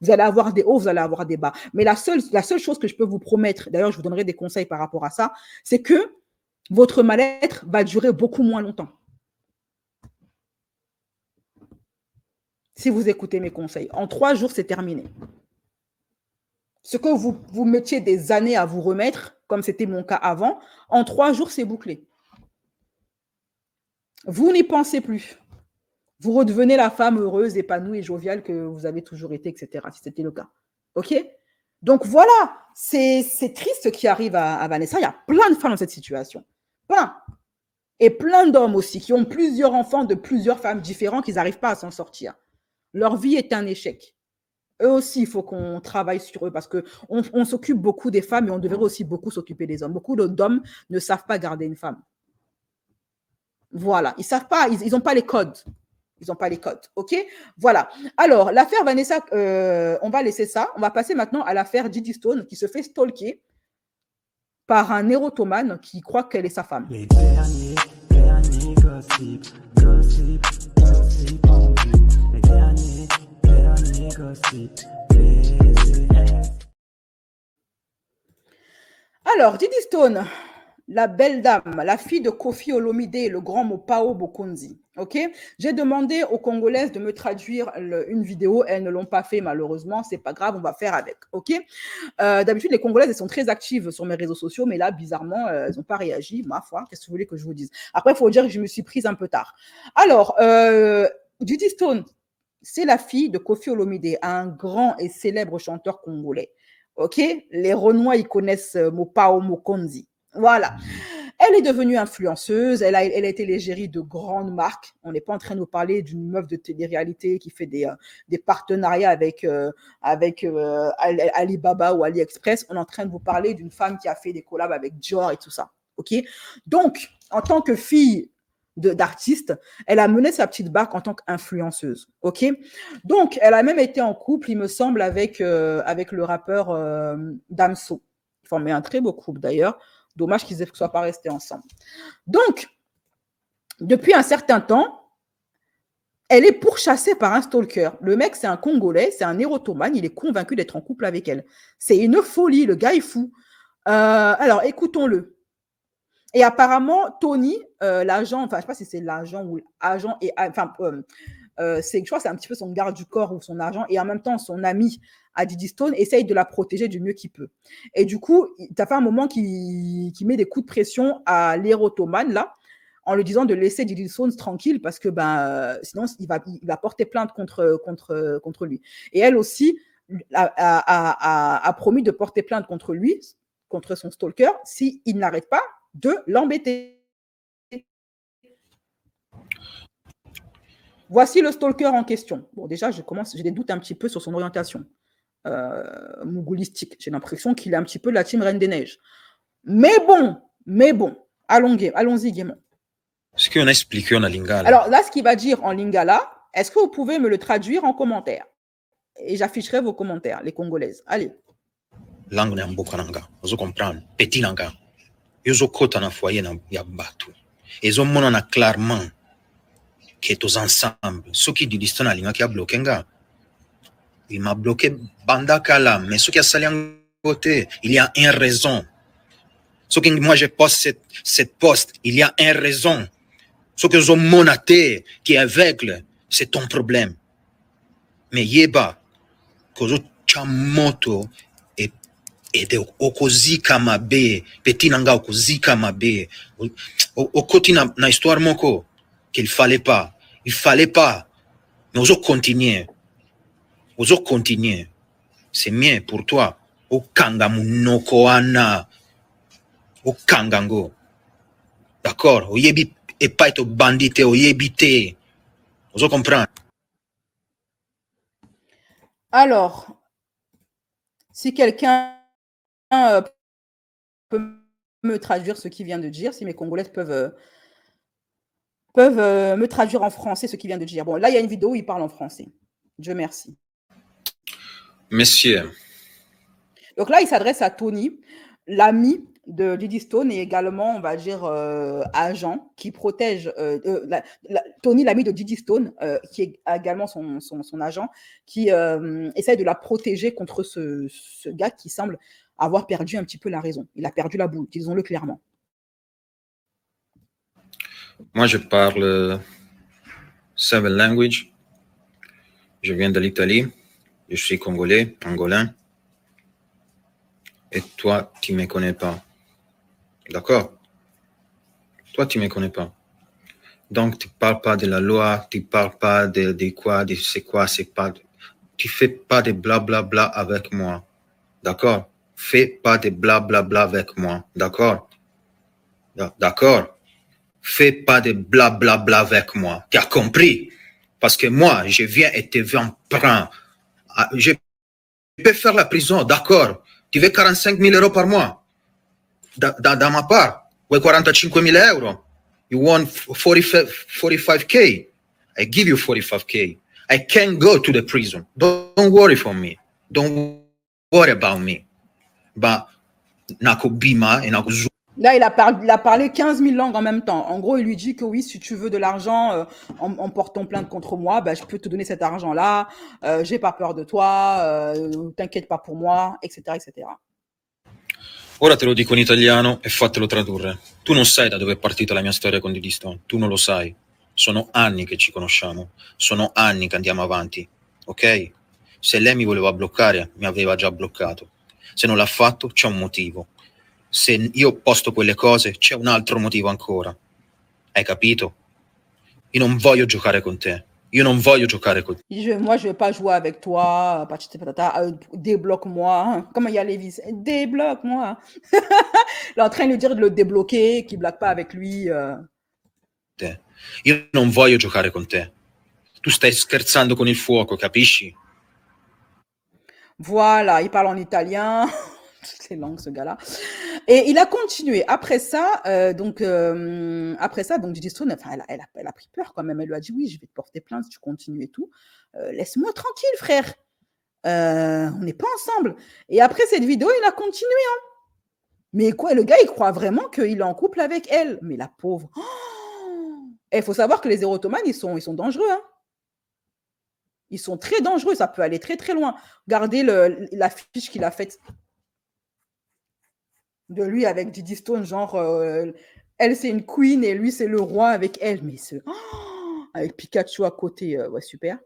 Vous allez avoir des hauts, vous allez avoir des bas. Mais la seule chose que je peux vous promettre, d'ailleurs, je vous donnerai des conseils par rapport à ça, c'est que votre mal-être va durer beaucoup moins longtemps. Si vous écoutez mes conseils. En 3 jours, c'est terminé. Ce que vous mettiez des années à vous remettre, comme c'était mon cas avant, en 3 jours, c'est bouclé. Vous n'y pensez plus. Vous redevenez la femme heureuse, épanouie et joviale que vous avez toujours été, etc., si c'était le cas. OK? Donc voilà, c'est triste ce qui arrive à Vanessa. Il y a plein de femmes dans cette situation. Plein. Et plein d'hommes aussi qui ont plusieurs enfants de plusieurs femmes différentes qui n'arrivent pas à s'en sortir. Leur vie est un échec. Eux aussi, il faut qu'on travaille sur eux parce qu'on s'occupe beaucoup des femmes et on devrait aussi beaucoup s'occuper des hommes. Beaucoup d'hommes ne savent pas garder une femme. Voilà, ils ne savent pas, ils n'ont pas les codes. Ils n'ont pas les codes, OK? Voilà. Alors, l'affaire Vanessa, on va laisser ça. On va passer maintenant à l'affaire Diddy Stone qui se fait stalker par un érotomane qui croit qu'elle est sa femme. Les derniers gossip en vue. Les derniers gossip. Alors, Diddy Stone, la belle dame, la fille de Koffi Olomide et le grand Mopao Bokonzi. Ok, j'ai demandé aux Congolaises de me traduire une vidéo. Elles ne l'ont pas fait malheureusement. C'est pas grave, on va faire avec. Ok. D'habitude, les Congolaises elles sont très actives sur mes réseaux sociaux, mais là, bizarrement, elles n'ont pas réagi. Ma foi, qu'est-ce que vous voulez que je vous dise? Après, il faut dire que je me suis prise un peu tard. Alors, Diddy Stone, c'est la fille de Koffi Olomide, un grand et célèbre chanteur congolais. Ok, les Renois, ils connaissent Mopao Mokonzi. Voilà. Elle est devenue influenceuse, elle a été l'égérie de grandes marques. On n'est pas en train de nous parler d'une meuf de télé-réalité qui fait des partenariats avec Alibaba ou AliExpress. On est en train de vous parler d'une femme qui a fait des collabs avec Dior et tout ça. Ok. Donc, en tant que fille d'artiste, elle a mené sa petite barque en tant qu'influenceuse. Ok. Donc, elle a même été en couple, il me semble, avec le rappeur Damso. Ils formaient un très beau couple d'ailleurs. Dommage qu'ils ne soient pas restés ensemble. Donc, depuis un certain temps, elle est pourchassée par un stalker. Le mec, c'est un Congolais, c'est un érotomane, il est convaincu d'être en couple avec elle. C'est une folie, le gars est fou. Alors, écoutons-le. Et apparemment, Tony, l'agent, enfin, je ne sais pas si c'est l'agent ou l'agent, enfin, je crois que c'est un petit peu son garde du corps ou son agent, et en même temps, son ami à Diddy Stone essaye de la protéger du mieux qu'il peut. Et du coup, tu as fait un moment qui met des coups de pression à l'érotomane, là, en lui disant de laisser Diddy Stone tranquille parce que sinon, il va porter plainte contre lui. Et elle aussi a promis de porter plainte contre lui, contre son stalker, s'il n'arrête pas de l'embêter. Voici le stalker en question. Bon, déjà, j'ai des doutes un petit peu sur son orientation mougoulistique. J'ai l'impression qu'il est un petit peu de la team Reine des Neiges. Mais bon, allons-y gaiement. Ce qu'on a expliqué en lingala. Alors là, ce qu'il va dire en lingala, est-ce que vous pouvez me le traduire en commentaire? Et j'afficherai vos commentaires, les Congolaises. Allez. Langue na mboka nanga, vous comprenez? Petit nanga, yozo kota na foyer na yabatu. Ezo mona na clairement que tous ensemble, ceux qui disent que Linga qui a bloqué nga, il m'a bloqué bandakala, mais ceux qui a sali en côté, il y a une raison. Ceux qui moi je poste cette poste, il y a une raison. Ceux qui ont monaté, qui est aveugle, c'est ton problème. Mais yeba, que chamoto et ede okozika mabe petit nanga okozika mabe okoti na histoire moko qu'il fallait pas mais ozo continuer c'est mieux pour toi okanga munoko wana okanga ngo d'accord oyebi epai to bandite oyebi te ozo comprendre. Alors, si quelqu'un peut me traduire ce qu'il vient de dire, si mes Congolaises peuvent me traduire en français ce qu'il vient de dire. Bon, là, il y a une vidéo où il parle en français. Dieu merci. Monsieur. Donc là, il s'adresse à Tony, l'ami de Diddy Stone et également, on va dire, agent qui protège Tony, l'ami de Diddy Stone, qui est également son agent, qui essaie de la protéger contre ce gars qui semble avoir perdu un petit peu la raison. Il a perdu la boule, disons-le clairement. Moi, je parle 7 languages. Je viens de l'Italie. Je suis congolais, angolin. Et toi, tu ne me connais pas. D'accord? Toi, tu ne me connais pas. Donc, tu ne parles pas de la loi, tu ne parles pas de quoi, de c'est quoi, c'est pas. Tu ne fais pas de blablabla avec moi. D'accord? Fais pas de blablabla avec moi. D'accord? D'accord? Fais pas de blablabla avec moi. Tu as compris? Parce que moi, je viens et te prends. Je peux faire la prison, d'accord? Tu veux 45 000 euros par mois? Da ma part. Vuoi 45 000 euro? You want 45K? I give you 45K. I can't go to the prison. Don't worry for me. Don't worry about me. But, nako bima et nako. Là, il a parlé 15 000 langues en même temps. En gros, il lui dit que oui, si tu veux de l'argent en portant plainte contre moi, bah, je peux te donner cet argent-là. J'ai pas peur de toi. T'inquiète pas pour moi, etc., etc. Ora te lo dico in italiano e fatelo tradurre. Tu non sai da dove è partita la mia storia con Diddy Stone. Tu non lo sai. Sono anni che ci conosciamo. Sono anni che andiamo avanti. Ok? Se lei mi voleva bloccare, mi aveva già bloccato. Se non l'ha fatto, c'è un motivo. Se io posto quelle cose, c'è un altro motivo ancora. Hai capito? Io non voglio giocare con te. Io non voglio giocare con te. Moi, je vais pas jouer avec toi. Débloque-moi. Comment il y a Lévis? Débloque-moi. Il est en train de lui dire de le débloquer, qu'il ne blague pas avec lui. Io non voglio giocare con te. Tu stai scherzando con il fuoco, capisci? Voilà, il parle en italien. C'est langue, ce gars-là. Et il a continué. Après ça, donc Diddy Stone, enfin, elle a pris peur quand même. Elle lui a dit, oui, je vais te porter plainte si tu continues et tout. Laisse-moi tranquille, frère. On n'est pas ensemble. Et après cette vidéo, il a continué. Hein. Mais quoi, le gars, il croit vraiment qu'il est en couple avec elle. Mais la pauvre. Il faut savoir que les érotomanes, ils sont dangereux. Hein. Ils sont très dangereux. Ça peut aller très, très loin. Regardez la fiche qu'il a faite de lui avec Diddy Stone, genre, elle, c'est une queen et lui, c'est le roi avec elle. Mais avec Pikachu à côté, ouais, super.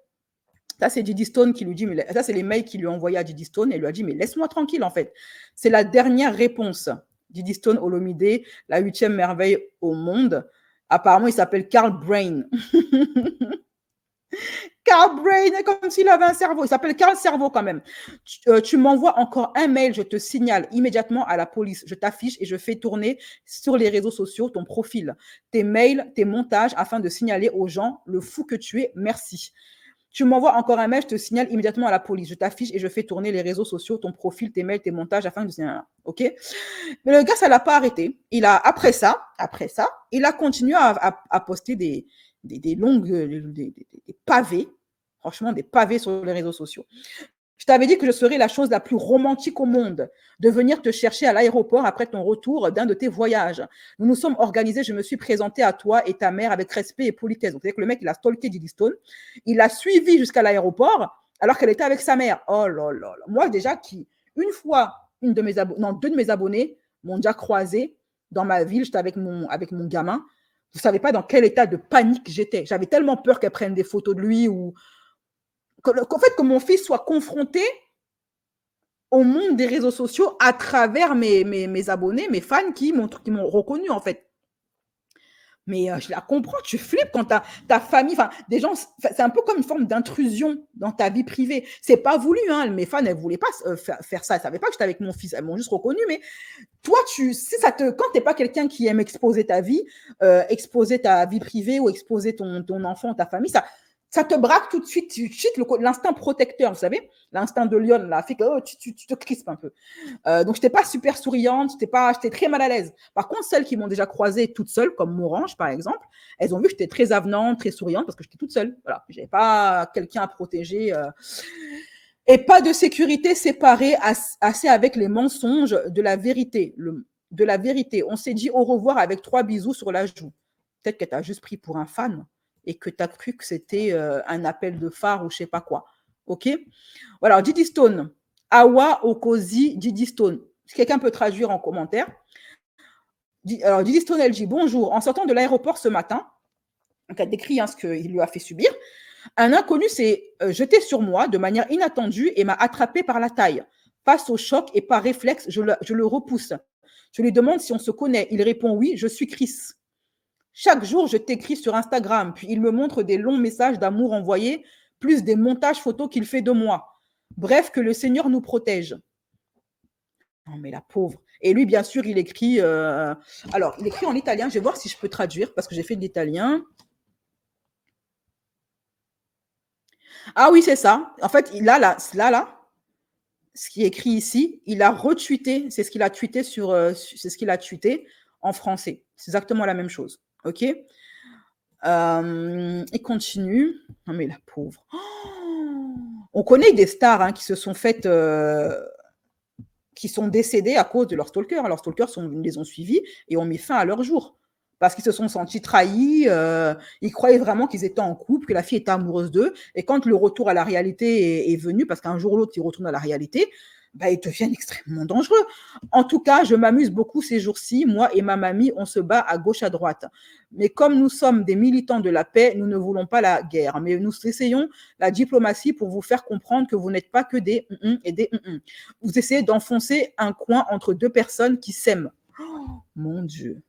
Ça, c'est Diddy Stone qui lui dit, mais ça, c'est les mails qu'il lui a envoyés à Diddy Stone et il lui a dit, mais laisse-moi tranquille, en fait. C'est la dernière réponse. Diddy Stone, Olomide, la 8e merveille au monde. Apparemment, il s'appelle Carl Brain. Carl Brain, comme s'il avait un cerveau. Il s'appelle Carl Cerveau quand même. Tu m'envoies encore un mail, je te signale immédiatement à la police. Je t'affiche et je fais tourner sur les réseaux sociaux ton profil, tes mails, tes montages afin de signaler aux gens le fou que tu es. Merci. Tu m'envoies encore un mail, je te signale immédiatement à la police. Je t'affiche et je fais tourner les réseaux sociaux, ton profil, tes mails, tes montages afin de signaler. OK? Mais le gars, ça ne l'a pas arrêté. Après ça, il a continué à poster des pavés, franchement, des pavés sur les réseaux sociaux. Je t'avais dit que je serais la chose la plus romantique au monde, de venir te chercher à l'aéroport après ton retour d'un de tes voyages. Nous nous sommes organisés, je me suis présenté à toi et ta mère avec respect et politesse. Donc, c'est-à-dire que le mec, il a stalké Diddy Stone, il l'a suivi jusqu'à l'aéroport alors qu'elle était avec sa mère. Oh là là là. Moi, déjà, une fois, deux de mes abonnés m'ont déjà croisé dans ma ville, j'étais avec mon gamin. Vous ne savez pas dans quel état de panique j'étais. J'avais tellement peur qu'elle prenne des photos de lui ou qu'en fait, que mon fils soit confronté au monde des réseaux sociaux à travers mes abonnés, mes fans qui m'ont reconnu, en fait. Mais je la comprends, tu flippes quand ta famille, enfin, des gens, c'est un peu comme une forme d'intrusion dans ta vie privée. C'est pas voulu, hein. Mes fans, elles voulaient pas faire ça. Elles savaient pas que j'étais avec mon fils. Elles m'ont juste reconnu. Mais toi, quand t'es pas quelqu'un qui aime exposer ta vie privée ou exposer ton enfant, ta famille, ça te braque tout de suite. L'instinct protecteur, vous savez, l'instinct de lion, là, fait que tu te crispes un peu. Donc, je n'étais pas super souriante, j'étais très mal à l'aise. Par contre, celles qui m'ont déjà croisée toute seule, comme Morange, par exemple, elles ont vu que j'étais très avenante, très souriante, parce que j'étais toute seule. Voilà, je n'avais pas quelqu'un à protéger. Et pas de sécurité séparée assez avec les mensonges de la vérité. De la vérité. On s'est dit au revoir avec 3 bisous sur la joue. Peut-être que tu as juste pris pour un fan et que tu as cru que c'était un appel de phare ou je ne sais pas quoi. OK? Voilà, Didi Stone. Awa Okozi Didi Stone. Si quelqu'un peut traduire en commentaire. Alors, Didi Stone, elle dit bonjour. En sortant de l'aéroport ce matin, donc elle décrit ce qu'il lui a fait subir, un inconnu s'est jeté sur moi de manière inattendue et m'a attrapé par la taille. Face au choc et par réflexe, je le repousse. Je lui demande si on se connaît. Il répond oui, je suis Chris. Chaque jour, je t'écris sur Instagram, puis il me montre des longs messages d'amour envoyés, plus des montages photos qu'il fait de moi. Bref, que le Seigneur nous protège. Non, mais la pauvre. Et lui, bien sûr, il écrit... Alors, il écrit en italien. Je vais voir si je peux traduire, parce que j'ai fait de l'italien. Ah oui, c'est ça. En fait, là, ce qui est écrit ici, il a retweeté. C'est ce qu'il a tweeté en français. C'est exactement la même chose. OK? Il continue. Non, mais la pauvre. Oh, on connaît des stars qui se sont faites... qui sont décédés à cause de leurs stalkers. Leurs stalkers les ont suivis et ont mis fin à leur jour. Parce qu'ils se sont sentis trahis, ils croyaient vraiment qu'ils étaient en couple, que la fille était amoureuse d'eux. Et quand le retour à la réalité est venu, parce qu'un jour ou l'autre, ils retournent à la réalité, ils deviennent extrêmement dangereux. En tout cas, je m'amuse beaucoup ces jours-ci. Moi et ma mamie, on se bat à gauche, à droite. Mais comme nous sommes des militants de la paix, nous ne voulons pas la guerre. Mais nous essayons la diplomatie pour vous faire comprendre que vous n'êtes pas que des et des Vous essayez d'enfoncer un coin entre deux personnes qui s'aiment. Oh, mon Dieu.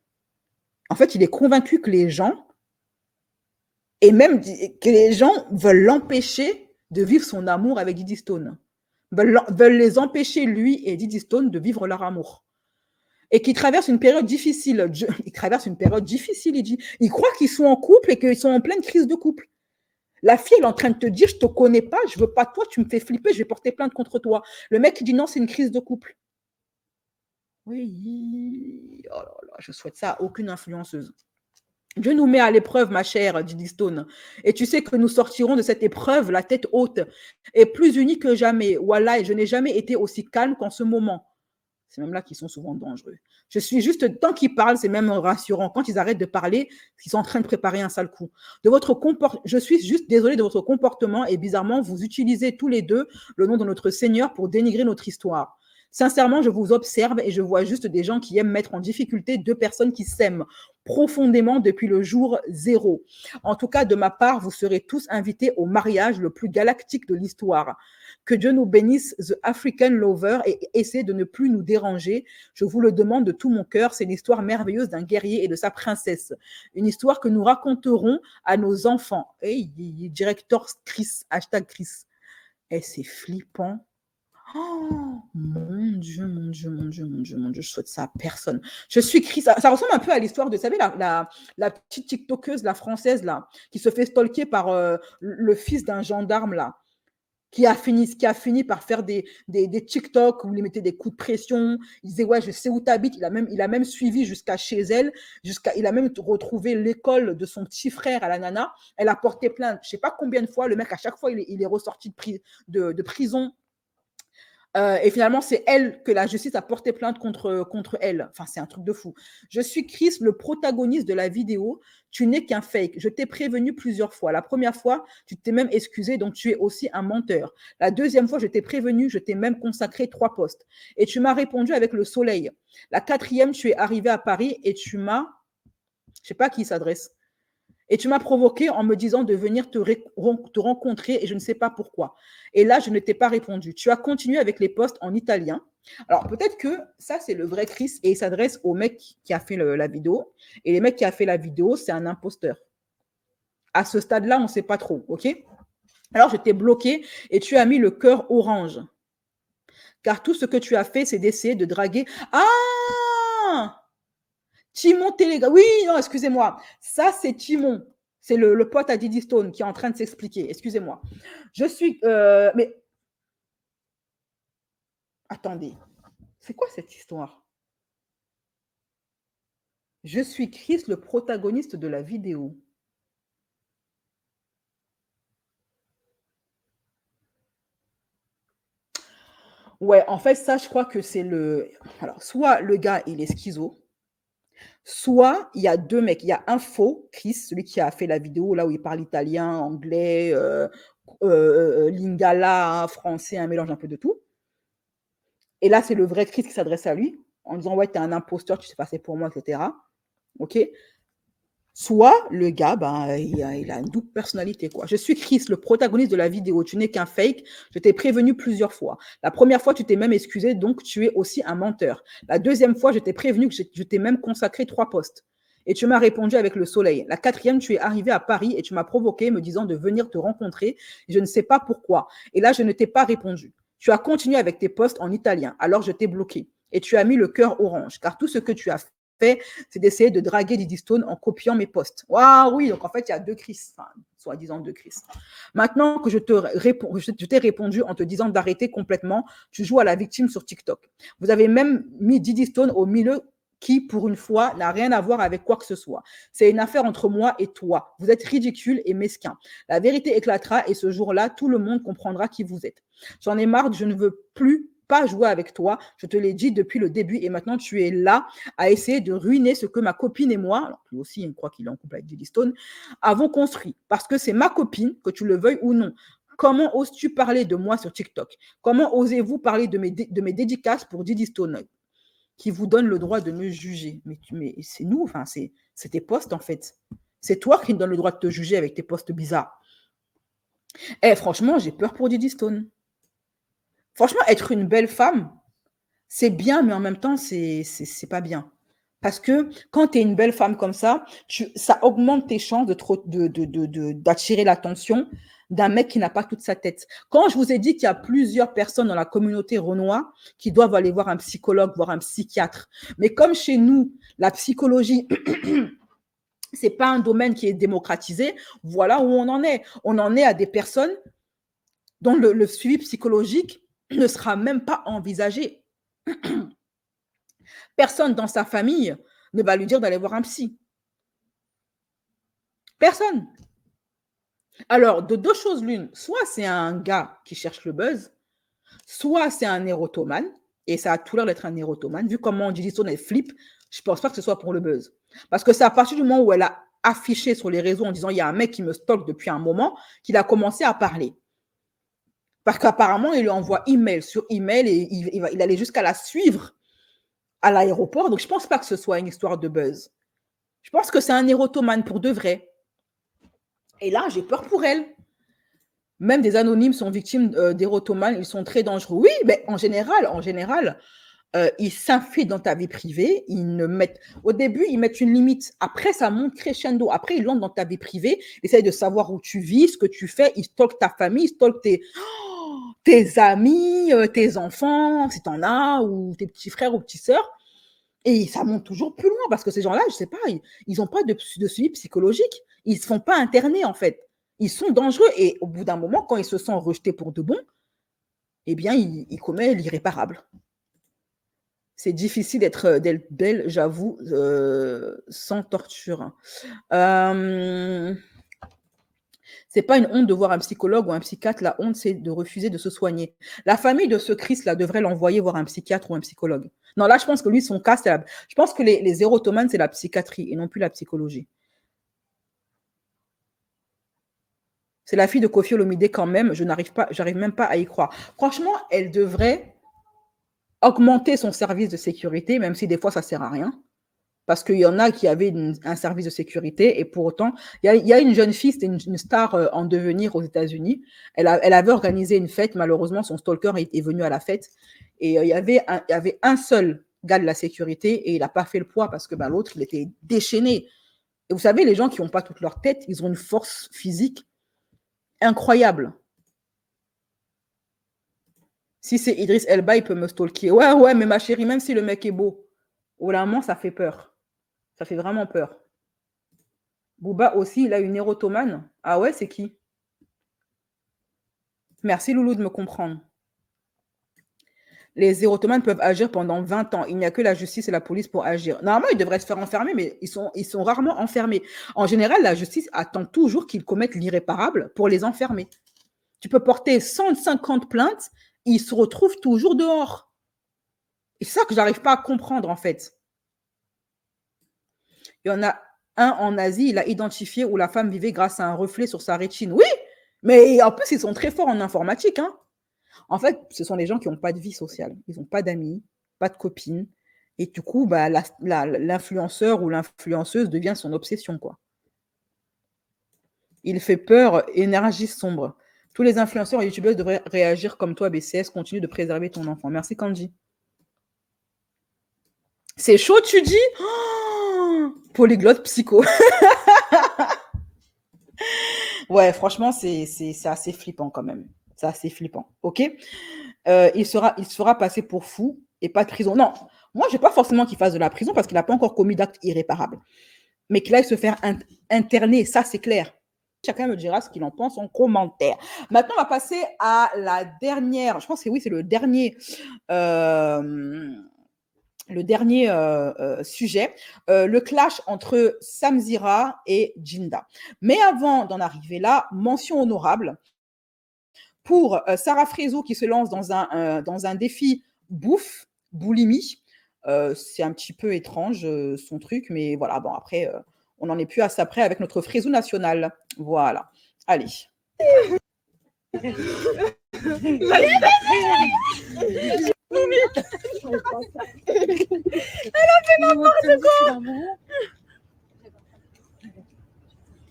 En fait, il est convaincu que les gens, et même que les gens veulent l'empêcher de vivre son amour avec Didi Stone. Veulent les empêcher, lui et Didi Stone, de vivre leur amour. Et qu'ils traversent une période difficile. Ils traversent une période difficile, il dit. Ils croient qu'ils sont en couple et qu'ils sont en pleine crise de couple. La fille, elle est en train de te dire, je ne te connais pas, je ne veux pas toi, tu me fais flipper, je vais porter plainte contre toi. Le mec, il dit non, c'est une crise de couple. Oui, oh là là, je souhaite ça à aucune influenceuse. Dieu nous met à l'épreuve, ma chère Didi Stone. Et tu sais que nous sortirons de cette épreuve la tête haute et plus unis que jamais. Wallah, je n'ai jamais été aussi calme qu'en ce moment. C'est même là qu'ils sont souvent dangereux. Je suis juste, tant qu'ils parlent, c'est même rassurant. Quand ils arrêtent de parler, ils sont en train de préparer un sale coup. Je suis juste désolée de votre comportement et bizarrement, vous utilisez tous les deux le nom de notre Seigneur pour dénigrer notre histoire. Sincèrement, je vous observe et je vois juste des gens qui aiment mettre en difficulté deux personnes qui s'aiment profondément depuis le jour zéro. En tout cas, de ma part, vous serez tous invités au mariage le plus galactique de l'histoire. Que Dieu nous bénisse, The African Lover, et essaie de ne plus nous déranger. Je vous le demande de tout mon cœur. C'est l'histoire merveilleuse d'un guerrier et de sa princesse. Une histoire que nous raconterons à nos enfants. Hey, directeur Chris, hashtag Chris. Et c'est flippant. Oh, mon Dieu, mon Dieu, mon Dieu, mon Dieu, mon Dieu, je souhaite ça à personne. Je suis Chris. Ça ressemble un peu à l'histoire de, vous savez, la petite TikTokeuse, la française, là, qui se fait stalker par le fils d'un gendarme, là, qui a fini par faire des TikTok où il mettait des coups de pression. Il disait, ouais, je sais où tu habites. Il a même suivi jusqu'à chez elle. Il a même retrouvé l'école de son petit frère à la nana. Elle a porté plainte, je ne sais pas combien de fois. Le mec, à chaque fois, il est ressorti de prison. Et finalement, c'est elle que la justice a porté plainte contre elle. Enfin, c'est un truc de fou. Je suis Chris, le protagoniste de la vidéo. Tu n'es qu'un fake. Je t'ai prévenu plusieurs fois. La première fois, tu t'es même excusé, donc tu es aussi un menteur. La deuxième fois, je t'ai prévenu, je t'ai même consacré 3 posts. Et tu m'as répondu avec le soleil. La 4e, tu es arrivé à Paris et tu m'as... Je ne sais pas à qui il s'adresse. Et tu m'as provoqué en me disant de venir te rencontrer et je ne sais pas pourquoi. Et là, je ne t'ai pas répondu. Tu as continué avec les posts en italien. Alors, peut-être que ça, c'est le vrai Chris et il s'adresse au mec qui a fait la vidéo. Et le mec qui a fait la vidéo, c'est un imposteur. À ce stade-là, on ne sait pas trop, ok? Alors, je t'ai bloqué et tu as mis le cœur orange. Car tout ce que tu as fait, c'est d'essayer de draguer. Ah! Timon Téléga. Oui, non, excusez-moi. Ça, c'est Timon. C'est le pote à Diddy Stone qui est en train de s'expliquer. Excusez-moi. Je suis... mais... Attendez. C'est quoi cette histoire? Je suis Chris, le protagoniste de la vidéo. Ouais, en fait, ça, je crois que c'est le... Alors, soit le gars, il est schizo, soit il y a deux mecs. Il y a un faux Chris, celui qui a fait la vidéo, là où il parle italien, anglais, lingala, français, un mélange un peu de tout. Et là, c'est le vrai Chris qui s'adresse à lui, en disant, ouais, t'es un imposteur, tu sais passer pour moi, etc. OK? Soit le gars, ben, il a une double personnalité, quoi. Je suis Chris, le protagoniste de la vidéo. Tu n'es qu'un fake. Je t'ai prévenu plusieurs fois. La première fois, tu t'es même excusé, donc tu es aussi un menteur. La deuxième fois, je t'ai prévenu que je t'ai même consacré 3 posts. Et tu m'as répondu avec le soleil. La quatrième, tu es arrivé à Paris et tu m'as provoqué, me disant de venir te rencontrer. Je ne sais pas pourquoi. Et là, je ne t'ai pas répondu. Tu as continué avec tes posts en italien. Alors, je t'ai bloqué. Et tu as mis le cœur orange, car tout ce que tu as fait, c'est d'essayer de draguer Diddy Stone en copiant mes posts. Waouh, oui, donc en fait, il y a 2 Chris, enfin, soi-disant 2 Chris. Maintenant que je t'ai répondu en te disant d'arrêter complètement, tu joues à la victime sur TikTok. Vous avez même mis Diddy Stone au milieu qui, pour une fois, n'a rien à voir avec quoi que ce soit. C'est une affaire entre moi et toi. Vous êtes ridicule et mesquin. La vérité éclatera et ce jour-là, tout le monde comprendra qui vous êtes. J'en ai marre, je ne veux plus pas jouer avec toi. Je te l'ai dit depuis le début et maintenant tu es là à essayer de ruiner ce que ma copine et moi, alors lui aussi, il croit qu'il est en couple avec Diddy Stone, avons construit. Parce que c'est ma copine, que tu le veuilles ou non. Comment oses-tu parler de moi sur TikTok? Comment osez-vous parler de mes dédicaces pour Diddy Stone qui vous donne le droit de me juger? Mais c'est nous, enfin, c'est tes posts en fait. C'est toi qui me donne le droit de te juger avec tes posts bizarres. Eh, franchement, j'ai peur pour Diddy Stone. Franchement, être une belle femme, c'est bien, mais en même temps, c'est pas bien. Parce que quand tu es une belle femme comme ça, ça augmente tes chances d'attirer l'attention d'un mec qui n'a pas toute sa tête. Quand je vous ai dit qu'il y a plusieurs personnes dans la communauté Renoir qui doivent aller voir un psychologue, voir un psychiatre, mais comme chez nous, la psychologie, c'est pas un domaine qui est démocratisé, voilà où on en est. On en est à des personnes dont le suivi psychologique ne sera même pas envisagé. Personne dans sa famille ne va lui dire d'aller voir un psy. Personne. Alors, de 2 choses l'une, soit c'est un gars qui cherche le buzz, soit c'est un érotomane, et ça a tout l'air d'être un érotomane. Vu comment Diddy Stone elle flippe, je ne pense pas que ce soit pour le buzz. Parce que c'est à partir du moment où elle a affiché sur les réseaux en disant il y a un mec qui me stalk depuis un moment qu'il a commencé à parler. Parce qu'apparemment, il lui envoie email sur email et il allait jusqu'à la suivre à l'aéroport. Donc, je ne pense pas que ce soit une histoire de buzz. Je pense que c'est un érotomane pour de vrai. Et là, j'ai peur pour elle. Même des anonymes sont victimes d'érotomanes. Ils sont très dangereux. Oui, mais en général, ils s'infiltrent dans ta vie privée. Au début, ils mettent une limite. Après, ça monte crescendo. Après, ils entrent dans ta vie privée. Ils essayent de savoir où tu vis, ce que tu fais. Ils stalkent ta famille, ils stalkent tes amis, tes enfants, si tu en as, ou tes petits frères ou petites sœurs. Et ça monte toujours plus loin parce que ces gens-là, je ne sais pas, ils n'ont pas de suivi psychologique. Ils ne se font pas interner, en fait. Ils sont dangereux. Et au bout d'un moment, quand ils se sentent rejetés pour de bon, eh bien, ils commettent l'irréparable. C'est difficile d'être belle, j'avoue, sans torture. C'est pas une honte de voir un psychologue ou un psychiatre. La honte, c'est de refuser de se soigner. La famille de ce Christ-là devrait l'envoyer voir un psychiatre ou un psychologue. Non, là, je pense que lui, son cas, je pense que les érotomanes, c'est la psychiatrie et non plus la psychologie. C'est la fille de Koffi Olomide quand même. J'arrive même pas à y croire. Franchement, elle devrait augmenter son service de sécurité, même si des fois, ça sert à rien. Parce qu'il y en a qui avaient un service de sécurité et pour autant, il y a une jeune fille, c'était une star en devenir aux États-Unis. Elle avait organisé une fête. Malheureusement, son stalker est venu à la fête. Et il y avait un seul gars de la sécurité et il n'a pas fait le poids parce que l'autre, il était déchaîné. Et vous savez, les gens qui n'ont pas toute leur tête, ils ont une force physique incroyable. Si c'est Idriss Elba, il peut me stalker. Ouais, mais ma chérie, même si le mec est beau, au moment, ça fait peur. Ça fait vraiment peur. Booba aussi, il a une érotomane. Ah ouais, c'est qui? Merci Loulou de me comprendre. Les érotomanes peuvent agir pendant 20 ans. Il n'y a que la justice et la police pour agir. Normalement, ils devraient se faire enfermer, mais ils sont rarement enfermés. En général, la justice attend toujours qu'ils commettent l'irréparable pour les enfermer. Tu peux porter 150 plaintes, ils se retrouvent toujours dehors. Et c'est ça que je n'arrive pas à comprendre, en fait. Il y en a un en Asie, il a identifié où la femme vivait grâce à un reflet sur sa rétine. Oui, mais en plus, ils sont très forts en informatique. Hein. En fait, ce sont des gens qui n'ont pas de vie sociale. Ils n'ont pas d'amis, pas de copines. Et du coup, l'influenceur ou l'influenceuse devient son obsession, quoi. Il fait peur, énergie sombre. Tous les influenceurs et youtubeurs devraient réagir comme toi, BCS. Continue de préserver ton enfant. Merci, Kanji. C'est chaud, tu dis? Polyglotte psycho. Ouais, franchement, c'est assez flippant quand même. C'est assez flippant, ok? Il se fera passer pour fou et pas de prison. Non, moi, je n'ai pas forcément qu'il fasse de la prison parce qu'il n'a pas encore commis d'acte irréparable. Mais qu'il aille se faire interner, ça, c'est clair. Chacun me dira ce qu'il en pense en commentaire. Maintenant, on va passer à la dernière. Je pense que oui, c'est le dernier... sujet, le clash entre Samzira et Djinda. Mais avant d'en arriver là, mention honorable pour Sarah Frézo qui se lance dans un défi boulimie. C'est un petit peu étrange son truc, mais voilà, bon après, on n'en est plus à ça près avec notre Frézo national. Voilà, allez. Elle a fait n'importe quoi.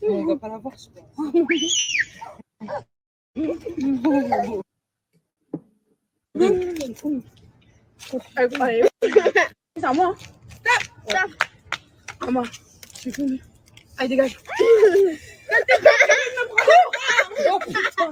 On va pas la voir, je c'est à moi. Stop. À moi. Je suis filmée. Allez, dégage. Oh putain.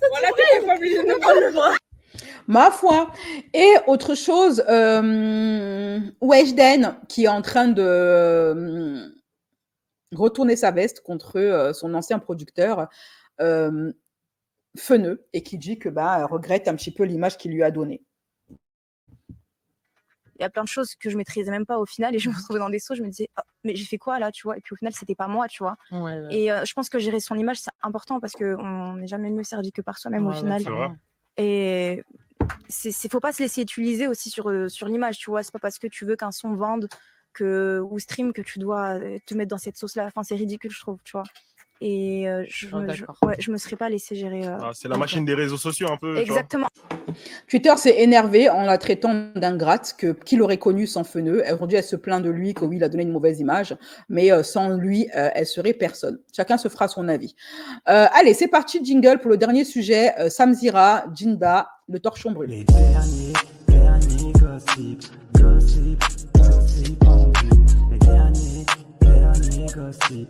Voilà, tu n'es pas obligé de prendre le bras. Ma foi. Et autre chose, Weshden qui est en train de retourner sa veste contre son ancien producteur Feneux et qui dit que regrette un petit peu l'image qu'il lui a donnée. Il y a plein de choses que je maîtrisais même pas au final et je me retrouvais dans des sauts, je me disais mais j'ai fait quoi là, tu vois, et puis au final c'était pas moi, tu vois. Ouais. Et je pense que gérer son image c'est important parce qu'on n'est jamais mieux servi que par soi-même au final. Et faut pas se laisser utiliser aussi sur l'image, tu vois. C'est pas parce que tu veux qu'un son vende ou stream que tu dois te mettre dans cette sauce là. Enfin c'est ridicule je trouve, tu vois. Et je me serais pas laissé gérer. C'est la machine des réseaux sociaux un peu. Exactement. Twitter s'est énervé en la traitant d'ingrate, qu'il aurait connu sans Feneux. Aujourd'hui, elle se plaint de lui, que oui, il a donné une mauvaise image, mais sans lui, elle serait personne. Chacun se fera son avis. Allez, c'est parti, jingle pour le dernier sujet. Samzira, Djinda, le torchon brûle. Les derniers gossip en vue. Les derniers gossip.